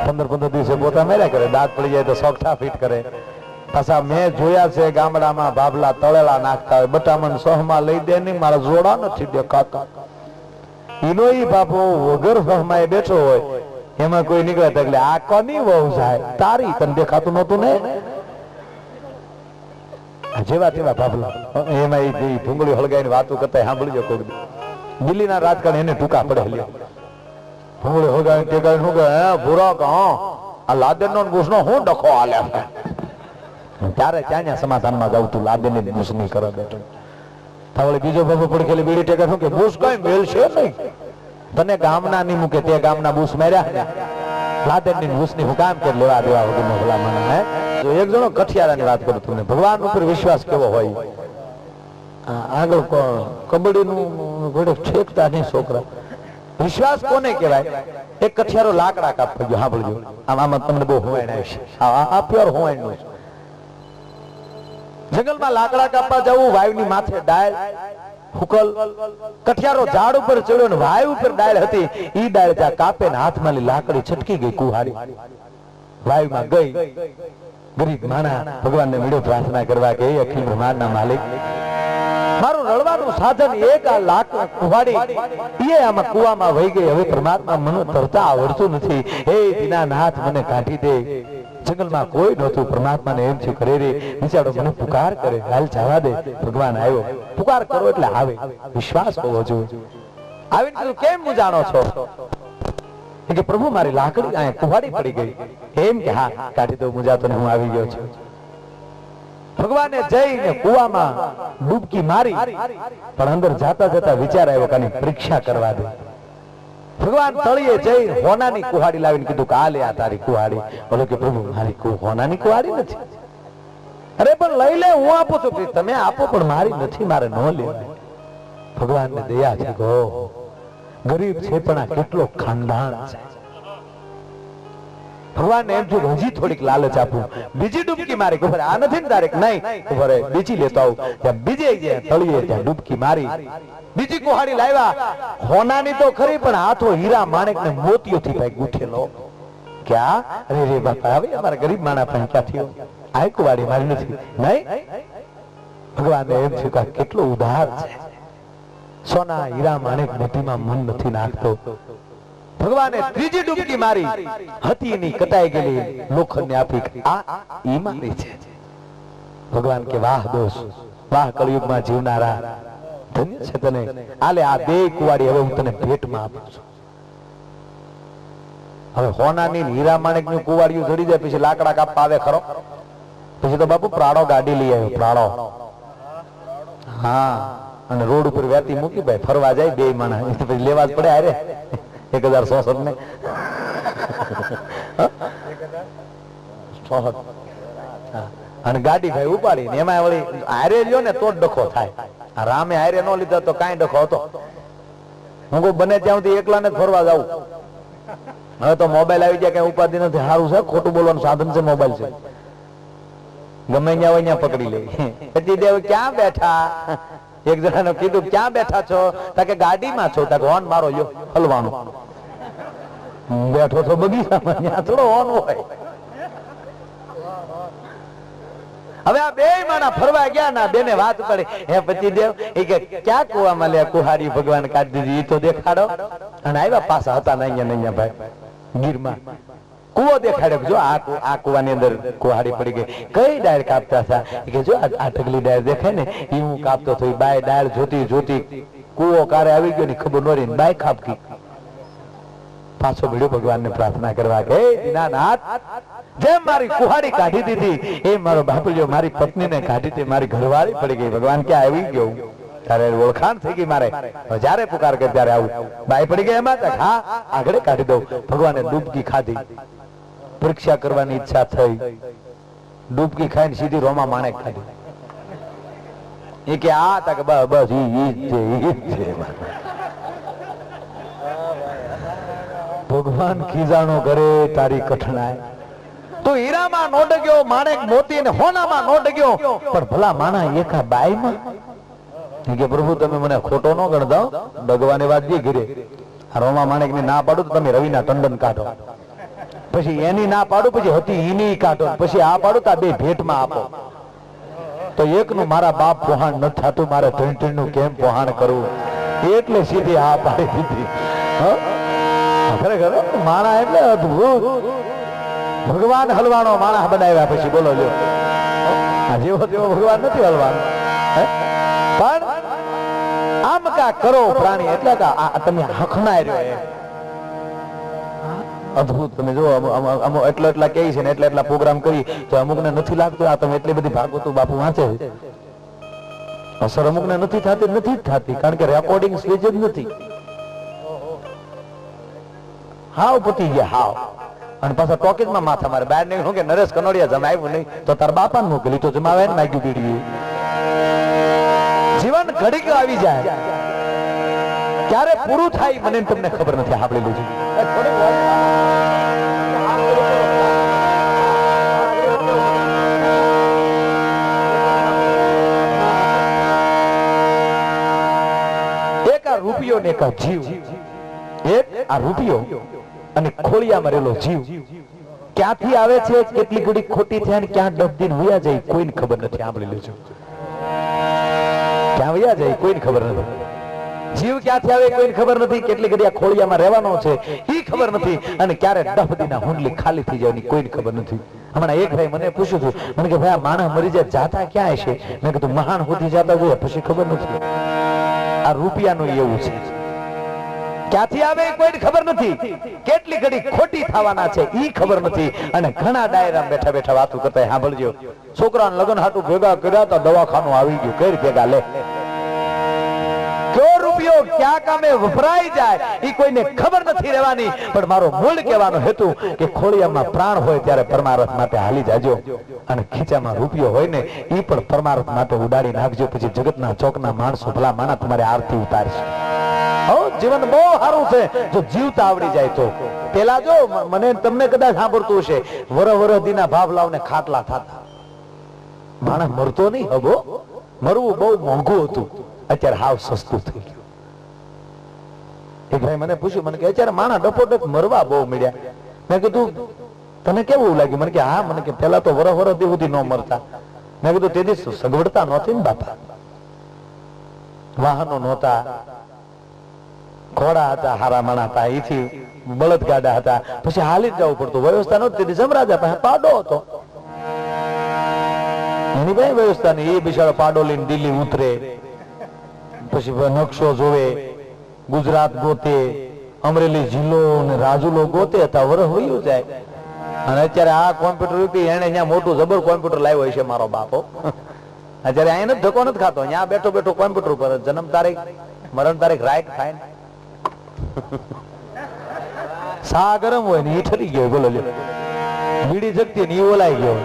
15 દિવસે પોતા મેળ્યા કરે, દાંત પડી જાય તો સોગઠા ફીટ કરે. પાછા મેં જોયા છે ગામડામાં ભાભલા તળેલા નાખતા હોય, બટામણ સોહમાં લઈ દે નહીં, મારા જોડા નથી દેખાતા. ઈનો ઈ બાપો વગર સોહમાં બેઠો હોય, એમાં કોઈ નીકળે તો એટલે આ કોની વહુ જાય? તારી, તને દેખાતું નતું ને? જેવા તેવા ભાભલા. એમાં એ ભૂંગળી હળગાઈને વાતો કરતા સાંભળજો કોક. દિલ્હીના રાજકારણ એને ટૂંકા પડે લ્યો. ભૂંગળી હળગાઈને ટેકાઈને શું કહે, ભૂરો કહો આ લાદેન નો ગુસ્સો હું ડખો આલ્યા છે. ત્યારે ત્યાં સમાધાનમાં જાવ તું લાદેન ની ગુસ્સની કરે બેઠો. તાવળે બીજો બાબો પડખેલી બીડી ટેકા શું કે બુસ કઈ મેલ છે નહીં, તને ગામના નહીં મૂકે, તે ગામના બુસ માર્યા. લાદેન ની બુસની હું કામ કરી લેવા દેવા વગરનો ભલામણ. હે જો એક જણો કઠિયારાની વાત કરું તમને, ભગવાન ઉપર વિશ્વાસ કેવો હોય. આગળ કબડ્ડીનું ઘોડે ઠેકતા નહીં છોકરા. વિશ્વાસ કોને કહેવાય? એક કઠિયારો લાકડા કાપવા ગયો. સાંભળજો, આમાં તમને બહુ હોવાણ આવશે. આ પ્યોર હોવાણ નું. જંગલમાં લાકડા કાપવા જવું, વાયુની માથે ડાળ, હુકલ, કઠિયારો ઝાડ ઉપર ચડ્યો ને વાયુ ઉપર ડાળ હતી. ઈ ડાળ ત્યાં કાપે ને હાથમાં લાકડી છટકી ગઈ, કુહાડી વાયુમાં ગઈ. ગરીબ માણા ભગવાનને મળ્યો પ્રાર્થના કરવા કે અખિલ બ્રહ્માંડના માલિક, મારું રળવાનું સાધન એક આ લાકડી કુહાડી એ આમાં કુવામાં વહી ગઈ. હવે પરમાત્મા મને તરતા આવડતું નથી. હે દીનાનાથ, મને કાઢી દે. જંગલમાં કોઈ નહોતું. પરમાત્માને એમ થયું, કરે રે બિચારો મને પુકાર કરે, હાલ જવા દે. ભગવાન આવ્યો. પુકાર કરો એટલે આવે, વિશ્વાસ હોવો જોઈએ. આવીને કીધું, કેમ મૂંઝાણો છો? કે પ્રભુ મારી લાકડી અહીંયા કુહાડી પડી ગઈ. એમ કે હા, કાઢી દો, મૂંઝાતો ને હું આવી ગયો છું. ભગવાને જઈને કુવામાં ડૂબકી મારી, પણ અંદર જાતા જતા વિચાર આવ્યો કે આની પરીક્ષા કરવા દે. ભગવાન તળિયે જઈ હોનાની કુહાડી લાવીને કીધું કે આ લે, આ તારી કુહાડી. બોલો કે પ્રભુ મારી હોનાની કુહાડી નથી. અરે પણ લઈ લે, હું આપું છું. તમે આપો પણ મારી નથી, મારે ન લેવાય. ભગવાનને દયા છે. ગો ગરીબ છે પણ આ કેટલો ખાનદાન છે. ભગવાનને એમ થયું હજી થોડીક લાલચ આપું. બીજી ડૂબકી મારી. ખબર આ નથી ને તારીખ? નહીં. ખબર બીજી લેતો આવું. ત્યાં બીજે તળિયે ત્યાં ડૂબકી મારી, બીજી કુહાડી લાવ્યા. હોનાની તો ખરી પણ હાથો હીરા માણેક ને મોતીઓથી ભાઈ ગૂંથેલો. ક્યાં? અરે રે બાપા, હવે અમારા ગરીબ માણા પણ ક્યાંથી આ કુહાડી મારી નથી? નહીં. ભગવાનને એમ થયું કે કેટલો ઉદાર છે. સોના હીરા માણેક મોતીમાં મન નથી નાખતો. ભગવાને ત્રીજી ડૂબકી મારી, હતી એની કટાઈ ગયેલી લોખંડને આપી. આ ઈમાની છે. ભગવાન કે વાહ દોષ, વાહ કળિયુગમાં જીવનારા, ધન્ય છે તને. આલે આ બે કુવાડી હવે હું તને ભેટમાં આપું છું. હવે હોનાની હીરા માણેકની કુવાડીઓ જડી જાય પછી લાકડા કાપવા આવે ખરો? પછી તો બાપુ પ્રાડો ગાડી લઈ આવ્યો. પ્રાડો, હા. અને રોડ ઉપર વેતી મૂકી ભાઈ ફરવા જાય બે માણસ, પછી લેવા જ પડે. અરે 1066 ને અને ગાડી ભાઈ ઉપાડી ને એમાં વળી હારે લ્યો ને તો જ ડખો થાય. આ રામે હારે નો લીધા તો કાંઈ ડખો હતો. હું કોઈ બને ત્યાં સુધી એકલા ને ફરવા જાઉં. હવે તો મોબાઈલ આવી જાય, કઈ ઉપાધિ નથી. સારું છે, ખોટું બોલવાનું સાધન છે મોબાઈલ છે. ગમે ત્યાં હોય ત્યાં પકડી લે. પછી દેવ ક્યાં બેઠા? એક જણાને કીધું ક્યાં બેઠા છો? કે ગાડીમાં છો. હોર્ન મારો યો હલવાનું. બેઠો છો બગીચામાં, ત્યાં થોડો હોર્ન હોય. હવે આ બે માણા ફરવા ગયા ના બેને વાત પડી. હે પતિ દેવ, એ કે ક્યાં કુવામાં લે કુહાડી ભગવાન કાઢી દીધી, તો દેખાડો. અને આવ્યા પાછા હતા નૈયા ભાઈ ગીરમાં. કુવો દેખાડ્યો. જો આ કુવાની અંદર કુહાડી પડી ગઈ. કઈ ડાળ કાપતા હતા? કે જો આ ઢગલી ડાળ દેખાય ને એ હું કાપતો થયો. બાય ડાળ જોતી જોતી કુવો કારે આવી ગયો ને ખબર ન રહી, બાય કાપકી. પાછો ભીડ્યો ભગવાનને પ્રાર્થના કરવા કે દીનાનાથ, જેમ મારી કુહાડી કાઢી દીધી એ મારો બાપુજો મારી પત્નીને કાઢી તે મારી ઘરવાળી પડી ગઈ. ભગવાન ક્યાં આવી ગયો? ત્યારે ઓળખાણ થઈ ગઈ મારે. જયારે પુકાર કરે ત્યારે આવું. બાઈ પડી ગઈ એમાં હા આગળ કાઢી દઉં. ભગવાને ડૂબકી ખાધી. પરીક્ષા કરવાની ઈચ્છા થઈ. ડૂબકી ખાઈને સીધી રોમા માણેક ખાધી. એ કે આ તા કે બસ ઈ છે. ભગવાન ખીજાણો કરે તારી કઠણાઈ. તું હીરામાં નો ડગ્યો, માણેક મોતી ને હોનામાં નો ડગ્યો, પણ ભલા માણા એકા બાઈમાં. કે પ્રભુ તમે મને ખોટો ન ગણતા, ડગવાની વાત બી ઘરે. રોમા માણેક ની ના પાડું તો તમે રવિના ટંડન કાઢો, પછી એની ના પાડું પછી હતી એની કાઢો, પછી આ પાડું તો બે ભેટમાં આપો. તો એકનું મારા બાપ પોહાણ ન થતું, મારે ત્રણ નું કેમ પોહાણ કરવું? એટલે સીધી આ પાડી દીધી. ખરેખર માણા એટલે અદભુત. ભગવાન હલવાનો માણસ બનાવ્યા પછી બોલો જો જેવો તેવો ભગવાન નથી હલવાનો. પણ આમ કા કરો પ્રાણી એટલે તમે હખણાય રહ્યો. અદભુત. તમે જો એટલા કહે છે ને એટલા પ્રોગ્રામ કરી તો અમુક ને નથી લાગતું આ તમે એટલી બધી ભાગવતો બાપુ વાંચે છે. અસર અમુક ને નથી થતી, નથી જ થતી, કારણ કે રેકોર્ડિંગ સ્ટેજ જ નથી. હાવ પતી ગયા હાવ. અને પાછા ટોકીજમાં માથા મારે બહાર નહીં કે નરેશ કનોડિયા જમાવ્યું નહીં તો તાર બાપાને મોકલી તો જમાવે ને માગ્યું પીડી. જીવન ઘડીક આવી જાય ક્યારે પૂરું થાય મને તમને ખબર નથી. સાંભળેલું છે એક આ રૂપિયો ને એક આ જીવ, એક આ રૂપિયો અને ખોળિયામાં રહેલો જીવ ક્યાંથી આવે છે, કેટલી ઘડી ખોટી થાય ને ક્યાં ડબદીને વયા જાય કોઈને ખબર નથી. સાંભળી લેજો, ક્યાં વયા જાય કોઈને ખબર નથી. જીવ ક્યાંથી આવે કોઈને ખબર નથી, કેટલી ઘડી આ ખોળિયામાં રહેવાનો છે ઈ ખબર નથી, અને ક્યારે ડબદીના હુંડલી ખાલી થઈ જાય કોઈને ખબર નથી. હમણાં એક ભાઈ મને પૂછ્યું હતું, મને કે ભાઈ આ માણસ મરી જાય જાતા ક્યાં હશે? મેં કીધું મહાન સુધી જાતા જોઈએ પછી ખબર નથી. આ રૂપિયાનું એવું છે, ક્યાંથી આવે કોઈને ખબર નથી, કેટલી ઘડી ખોટી થવાના છે ઈ ખબર નથી. અને ઘણા ડાયરા બેઠા બેઠા વાતો કરતા સાંભળજો, છોકરાને લગ્ન હાટું ભેગા કર્યા તો દવાખાનું આવી ગયું, કઈ ભેગા લે કયો રૂપિયો ક્યાં કામે વપરાઈ જાય ઈ કોઈને ખબર નથી રહેવાની. પણ મારો મૂળ કહેવાનો હેતુ કે ખોળિયામાં પ્રાણ હોય ત્યારે પરમાર્થ માટે હાલી જાજો, અને ખીચામાં રૂપિયો હોય ને ઈ પણ પરમાર્થ માટે ઉડાડી નાખજો. પછી જગતના ચોકના માણસો ભલા માણા તમારી આરતી ઉતારશે. જીવન બહુ સારું છે જો જીવતા આવડી જાય તો. પેલા જો મને તમને કદાચ સાંભળતું હશે, વરહ દીના ભાવ લાવને ખાટલા થતા, માણસ મરતો નહીં. હબો મરવું બહુ મોંઘું હતું, અત્યારે હાવ સસ્તું થઈ ગયું. એક ભાઈ મને પૂછ્યું, મને કે અત્યારે માણસ ડપોડપ મરવા બહુ મળ્યા. મેં કીધું તને કેવું લાગ્યું? મને કે હા, મને કે પેલા તો વરહ સુધી ન મરતા. મેં કીધું તેથી સગવડતા નહોતી ને બાપા, વાહનો નહોતા, ઘોડા હતા, હારા માણા હતા, એથી બળદ ગાડા હતા, પછી હાલી જવું પડતું, વ્યવસ્થા નહોતી. જમરાજા પાસે પાડો હતો, એની કઈ વ્યવસ્થા નહીં. એ બિચારો પાડો લઈને દિલ્હી ઉતરે, પછી નકશો જોવે, ગુજરાત ગોતે, અમરેલી જિલ્લો ને રાજુલો ગોતે હતા, વરસ વયું જાય. અને અત્યારે આ કોમ્પ્યુટર એને અહીંયા મોટું જબર કોમ્પ્યુટર લાવ્યો છે મારો બાપો. અત્યારે અહીંયા ધક્કો નથી ખાતો, અહીંયા બેઠો બેઠો કોમ્પ્યુટર પર જન્મ તારીખ મરણ તારીખ રાઈટ થાય. સા ગરમ હોય ને એ ઠરી ગયો, બોલો લ્યો બીડી જગતી ને એ ઓલાઈ ગયો.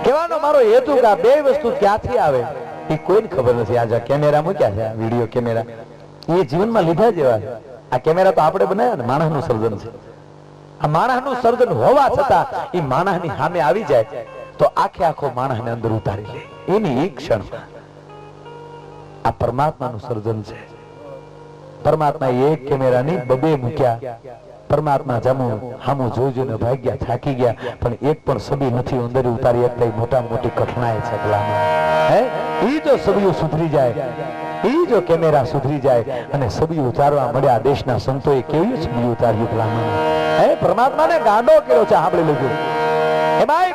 કહેવાનો મારો હેતુ કે આ બે વસ્તુ ક્યાંથી આવે એ કોઈને ખબર નથી. આજે કેમેરા મૂક્યા છે, વિડીયો કેમેરા, એ જીવનમાં લીધા જેવા. આ કેમેરા તો આપણે બનાવ્યા ને, માણસનું સર્જન છે. આ માણસનું સર્જન હોવા છતાં એ માણસની સામે આવી જાય તો આખે આખો માણસને અંદર ઉતારી લે એની એક ક્ષણમાં. આ પરમાત્માનું સર્જન છે. પરમાત્મા એક કેમેરાની બબે મૂક્યા. પરમાત્મા હામું જોઈને ભાગ્યા, થાકી ગયા, પણ એક પણ છબી નથી અંદર ઉતારી. એટલે મોટા મોટી કઠણાઈ છે ભલામાં. ઈ જો છબીઓ સુધરી જાય, ઈ જો કેમેરા સુધરી જાય અને છબી ઉતારવા મળ્યા, દેશના સંતોએ કેવી છબી ઉતાર્યું ભલામાં. પરમાત્માને ગાંડો કર્યો છે. સાંભળી લીધું એમાં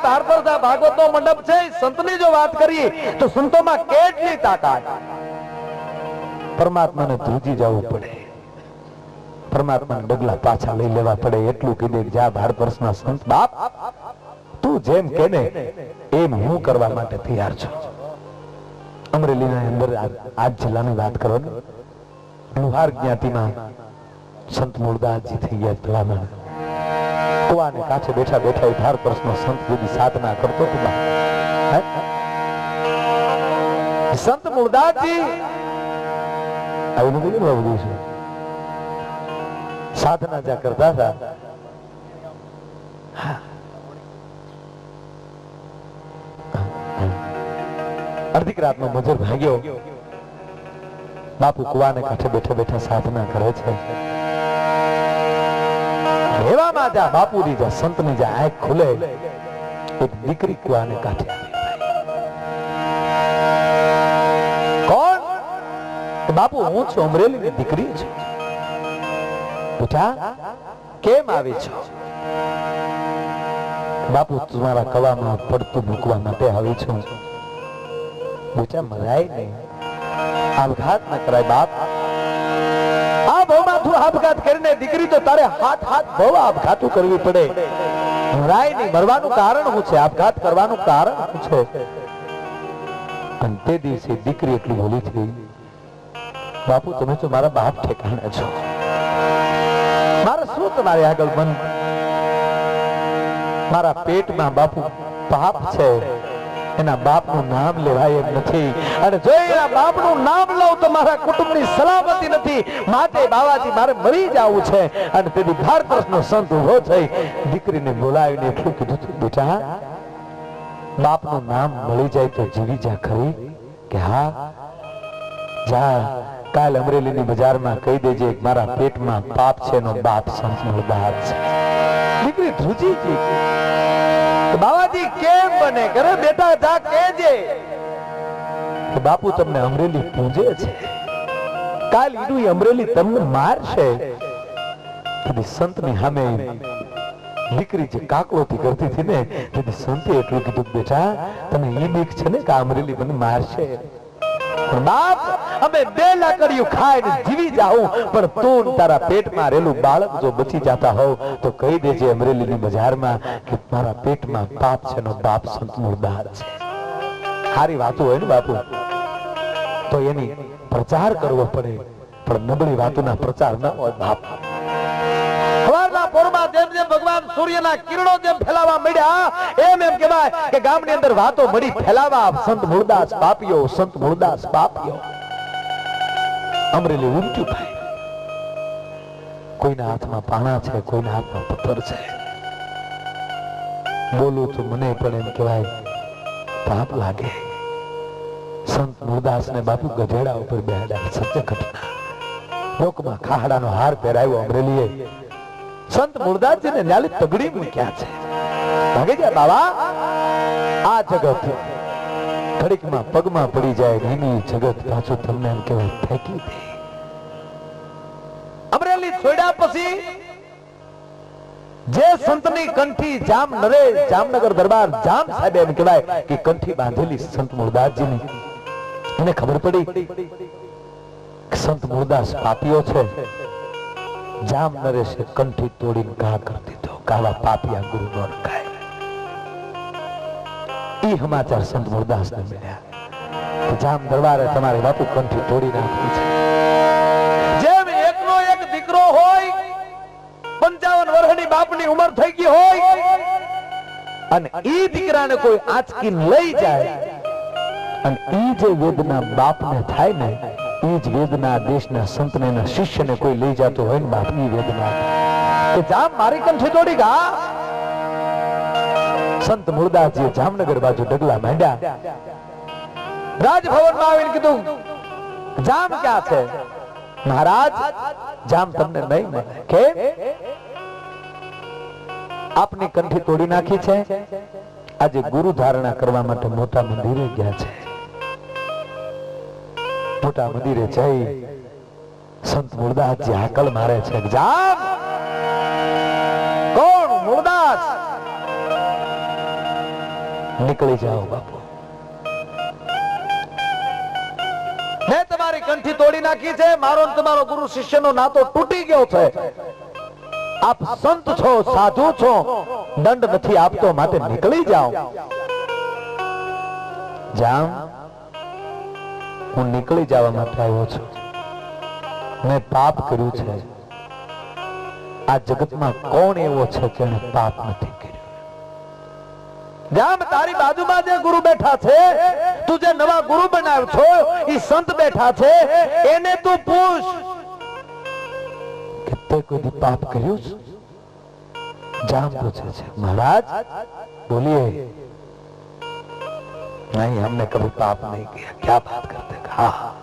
ભાગવતનો મંડપ છે. સંતની જો વાત કરીએ તો સંતોમાં કેટલી તાકાત. પરમાત્માને ધ્રુજી જવું પડે, પરમાત્માને ડગલા પાછા લઈ લેવા પડે. એટલું કીધે કે જા ભારત વર્ષના સંત બાપ, તું જેમ કેને એમ હું કરવા માટે તૈયાર છું. અમરેલીના અંદર આજ જિલ્લાની વાત કરો ને, લુહાર જ્ઞાતિમાં સંત મૂળદાસજી થઈ ગયા ભલામણ. કુવાને કાંઠે બેઠા બેઠા ભારત વર્ષનો સંત બધી સાધના કરતો હતો. સંત મૂળદાસજી આવું નથી કેટલું બધું છે. સાધના જ્યાં કરતા હતા, અડધી રાતનો મજૂર ભાગ્યો, બાપુ કુવાને કાંઠે બેઠા બેઠા સાધના કરે છે. એવામાં જા બાપુની જા સંતની જા આંખ ખુલે, એક દીકરી કુવાને કાંઠે આવી. કોણ? બાપુ હું છું, અમરેલીની દીકરી છું. બેટા કેમ આવી છો? બાપુ તમારા કવામાં પડતું મૂકવા માટે આવી છું. બેટા મરાય નહીં, આપઘાત ન કરાય. બાપ આ ભવમાં તું આપઘાત કરીને દીકરી તો તારે હાથ ભવ આપઘાતું કરવી પડે. મરાય નહીં. મરવાનું કારણ શું છે? આપઘાત કરવાનું કારણ શું છે? અને તે દિવસે દીકરી એટલી બોલી થઈ, બાપુ તમે તો મારા બાપ ઠેકાણે છો, મારે શું તમારી આગળ મન? મારા પેટમાં બાપુ પાપ છે, એના બાપનું નામ લેવાય એમ નથી. અને જો એના બાપનું નામ લઉં તો મારા કુટુંબની સલામતી નથી. માટે બાવાજી મારે મરી જવું છે. અને તેથી ભારત વર્ષનો સંત ઉભો થઈ દીકરીને બોલાવીને એટલું કીધું, બેટા બાપનું નામ મળી જાય તો જીવી જા ખરી. કે હા જા, કાલ અમરેલીની બજારમાં કહી દેજે મારા પેટમાં પાપ છે નો બાપ સંત મુરદાસ છે. દીકરી ધ્રુજી ગઈ. બાવાજી કેમ બને? કરે બેટા જા કહેજે કે બાપુ તમને અમરેલી પૂજે છે. કાલ ઈનું અમરેલી તમને મારશે. સંતની સામે દીકરી જે કાકલોથી કરતી હતી ને, તેથી સંતે એટલું કીધું, બેટા તને એ બીક છે ને કે અમરેલી મને મારશે. બાપ અમે 2 લાકડીઓ ખાઈને જીવી જાઉં, પણ તું તારા પેટમાં રહેલું બાળક જો બચી જતા હોવ તો કહી દેજે અમરેલીની બજારમાં કે મારા પેટમાં પાપ છે નો બાપ સંત મુરદાસ છે. સારી વાતો હોય ને બાપુ તો એની પ્રચાર કરવો પડે, પણ નબળી વાતોના પ્રચાર ન હોય બાપ. સવારના પોરમાં જેમ જેમ ભગવાન સૂર્યના કિરણો જેમ ફેલાવા મળ્યા, એમ કહેવાય કે ગામની અંદર વાતો મળી ફેલાવા. સંત મુરદાસ પાપીઓ, સંત મુરદાસ પાપીઓ. અમરેલી ઉમટ્યું ભાઈ. કોઈના હાથમાં પાણા છે, કોઈના હાથમાં પથ્થર છે. બોલું તો મને પણ એમ કહેવાય પાપ લાગે. સંત મુરદાસ ને બાપુ ગધેડા ઉપર બેહાડ્યા. સત્ય ઘટના. લોકમાં ખાહડાનો હાર પહેરાવ્યો અમરેલીએ. સંત મુરદાસજી ને ન્યાલી તગડી મૂક્યા છે. ભાગે ગયા બાબા. આ જગત ઘડીકમાં પગમાં પડી જાય. એની જગત પાછું તમને એમ કહેવાય ફેંકી દે. અમરેલી છોડ્યા પછી જે સંતની કંઠી જામ નરેશ જામનગર દરબાર જામ સાહેબ એમ કહેવાય કે કંઠી બાંધેલી સંત મુરદાસજીની, એને ખબર પડી સંત મુરદાસ પાપીઓ છે. જામ નરેશે કંઠી તોડીને ઘા કરી દીધો. કાવા પાપિયા ગુરુ નો રખાય. ઈ સમાચાર સંત મુરદાસ ને મળ્યા. જામ દરબારે તમારે બાપુ કંઠી તોડી નાખી છે. જેમ એકનો એક દીકરો હોય, 55 વર્ષની બાપની ઉંમર થઈ ગઈ હોય, અને ઈ દીકરાને કોઈ આંચકી લઈ જાય, અને ઈ જે વેદના બાપને થાય ને, ઈ જ વેદના દેશના સંતને એના શિષ્યને કોઈ લઈ જતો હોય ને બાપ, ઈ વેદના કે જામ મારી કંઠી તોડી ગા. સંત મુરદાસજીએ જામનગર બાજુ ડગલા માંડ્યા. રાજભવનમાં આવીને કીધું, જામ ક્યાં છે? મહારાજ જામ તમને નહીં મળે. કેમ? આપની કંઠી તોડી નાખી છે. આજે ગુરુ ધારણા કરવા માટે મોટા મંદિરે ગયા છે. મોટા મંદિરે જઈ સંત મુરદાસજી હાકલ મારે છે, જામ કોણ? મુરદાસ. નીકળી જાઓ બાપુ. મેં તમારી કંઠી તોડી નાખી છે. મારો તમારો ગુરુ શિષ્યનો નાતો તૂટી ગયો છે. આપ સંત છો, સાધુ છો, દંડ નથી આપતો, માટે નીકળી જાઓ. જામ હું નીકળી જવા માટે આવ્યો છું. મેં પાપ કર્યું છે. આ જગતમાં કોણ એવો છે કે એને પાપ નથી કર્યું? જામ તારી બાજુમાં જે ગુરુ બેઠા છે, તું જે નવા ગુરુ બનાવ્યો છો, એ સંત બેઠા છે, એને તું પૂછ કે તે કોઈ પાપ કર્યું છે? જામ પૂછે છે, મહારાજ बोलिए। नहीं, हमने कभी पाप नहीं किया। क्या बात करते? हाँ,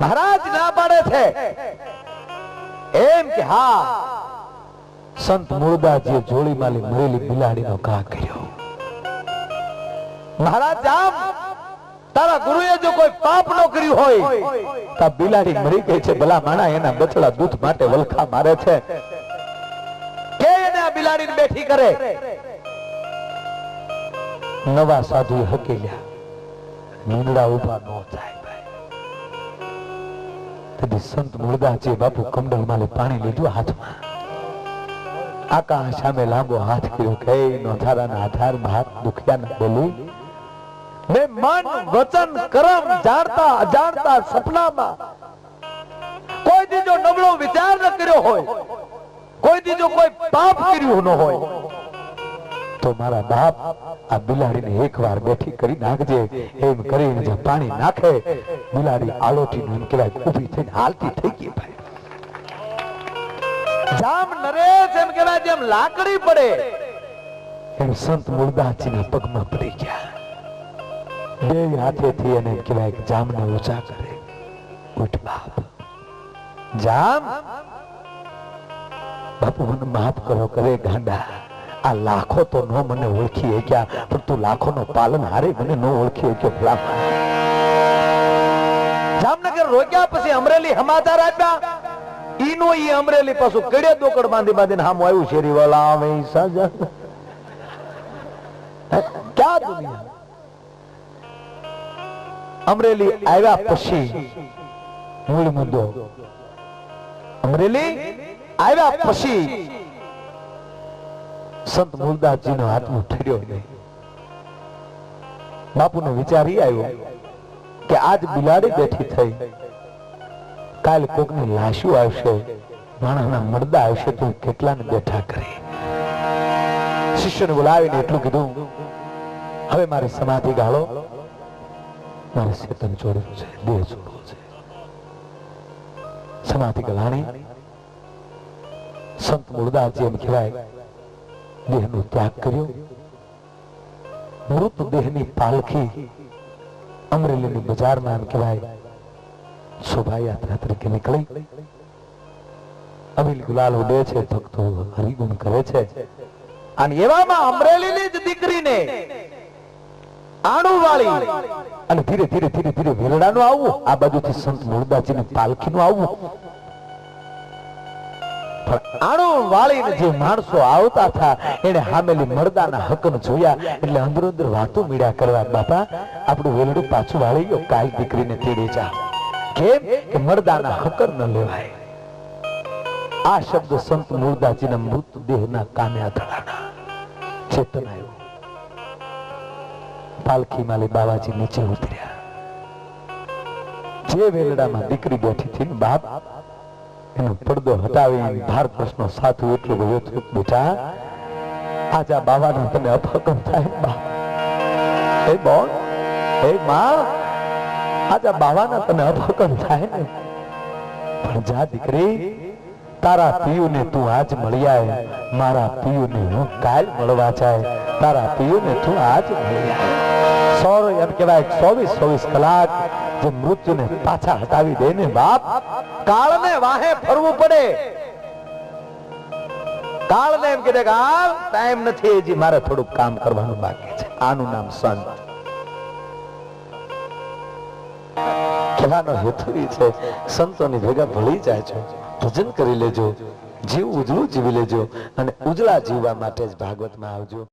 महाराज ना पाड़े थे एम के हाँ संत मुरदासजीए जोड़ी माली मरेली बिलाड़ीनो घा कर्यो। महाराज जाम तारा गुरुए जो कोई पाप नो कर्યું હોય તા બિલાડી મરી ગઈ છે, ભલા માણા એના બચડા દૂધ માટે વલખા મારે છે કે એને આ બિલાડીને બેઠી કરે। નવા સાધુ હકેલ્યા નીંદડા ઉભા નો થાય ભાઈ। તેથી સંત મુરદાસજી બાપુ કમંડલ માલે પાણી લીધું હાથમાં, આકાશ સામે લાંબો હાથ કર્યો કે નો ધારાના આધારમાં હાથ દુખિયાના બોલી मैं मन वचन कर्म जानता अजानता सपना कोई दी जो नबळो विचार न कर्यो होय, कोई दी जो कोई पाप कर्यो न होय, તો મારા બાપ આ બિલાડીને એકવાર બેઠી કરી નાખજે. એમ કરીને જે પાણી નાખે બિલાડી આલોટીને એમ કહેવાય ઊભી થઈને હાલતી થઈ ગઈ. ભાઈ જામ નરેશ એમ કહેવાય જેમ લાકડી પડે એમ સંત મૂળદાસજીના પગમાં પડી ગયા. બે હાથેથી એને એમ કહેવાય કે જામને ઊંચા કરે. ઉઠ બાપ. જામ બાપુ મને માફ કરો કરે ગાંડા. આ લાખો તો નો મને ઓળખી ગયા પણ તું લાખો નો પાલન હારે મને નો ઓળખી ગયો. જામનગર રોક્યા પછી અમરેલી સમાચાર આપ્યા. ઈનો ઈ અમરેલી પાછું કડે દોકડ બાંધી બાંધીને હામું આવ્યું. શેરી વાલા આવે સાજા ક્યાં દુનિયા. અમરેલી આવ્યા પછી મૂળ મુદ્દો અમરેલી આવ્યા પછી સંત મૂળદાસજીનો હાથમાં ઠર્યો નહીં. બાપુનો વિચાર ઈ આવ્યો કે આજ બિલાડી બેઠી થઈ, કાલ કોકની લાશો આવશે, માણસના મરદા આવશે તો કેટલાને બેઠા કરી. શિષ્યને બોલાવીને એટલું કીધું, હવે મારી સમાધિ ગાળો, મારે ચેતન છોડવું છે, દેહ છોડવો છે. સમાધિ ગલાણી. સંત મૂળદાસજી એમ કહેવાય દેહનો ત્યાગ કર્યો. મૃત દેહની પાલખી અમરેલીની બજારમાં એમ કહેવાય શોભાયાત્રા તરીકે નીકળી. અબીલ ગુલાલ ઉડે છે, ભક્તો હરિગુણ કરે છે. અને એવામાં અમરેલીની જ દીકરીને આણું વાળી અને ધીરે ધીરે ધીરે ધીરે વેલડાનું આવવું, આ બાજુથી સંત મૂળદાસજીની પાલખીનું આવવું. આણું વાળીને જે માણસો આવતા હતા એને હામેલી મરદાના હકન જોયા એટલે અંદરો અંદર વાતો મીડ્યા કરવા. બાપા આપણું વેલડું પાછું વાળી ગયો, કાલ દીકરીને તેડી જા. કેમ કે મરદાના હકર ન લેવાય. આ શબ્દ સંત મૂળદાસજીના મૃતદેહના કાને આધડાના. ચેતન આવ્યું. પાલખી માલી બાવાજી નીચે ઉતર્યા. જે વેલડામાં દીકરી બેઠી હતી બાપ એનો પડદો હટાવી ભારત વર્ષનો સાધુ એટલો ગયો હતો, બેટા આજ આ બાવાનો તને અપહકમ થાય બાપ. હે બોલ, હે માં, આજ આ બાવાના તને અપહકમ થાય ને, પણ જા દીકરી, તારા પિયુને તું આજ મળી આય, મારા પિયુને હું કાલ મળવા જાય. તારા પિયુને તું આજ મળી આય. એમ કહેવાય 24 કલાક જે મૃત્યુને પાછા હટાવી દે ને બાપ. કાળને વાહે ફરવું પડે. કાળને એમ કહે કે હાલ ટાઈમ નથી, હજી મારે થોડુંક કામ કરવાનું બાકી છે. આનું નામ સંત. કહેવાનો હેતુ છે સંતોની ભેગા ભળી જાય છે, ભજન કરી લેજો, જીવ ઉજળું જીવી લેજો અને ઉજળા જીવવા માટે જ ભાગવતમાં આવજો.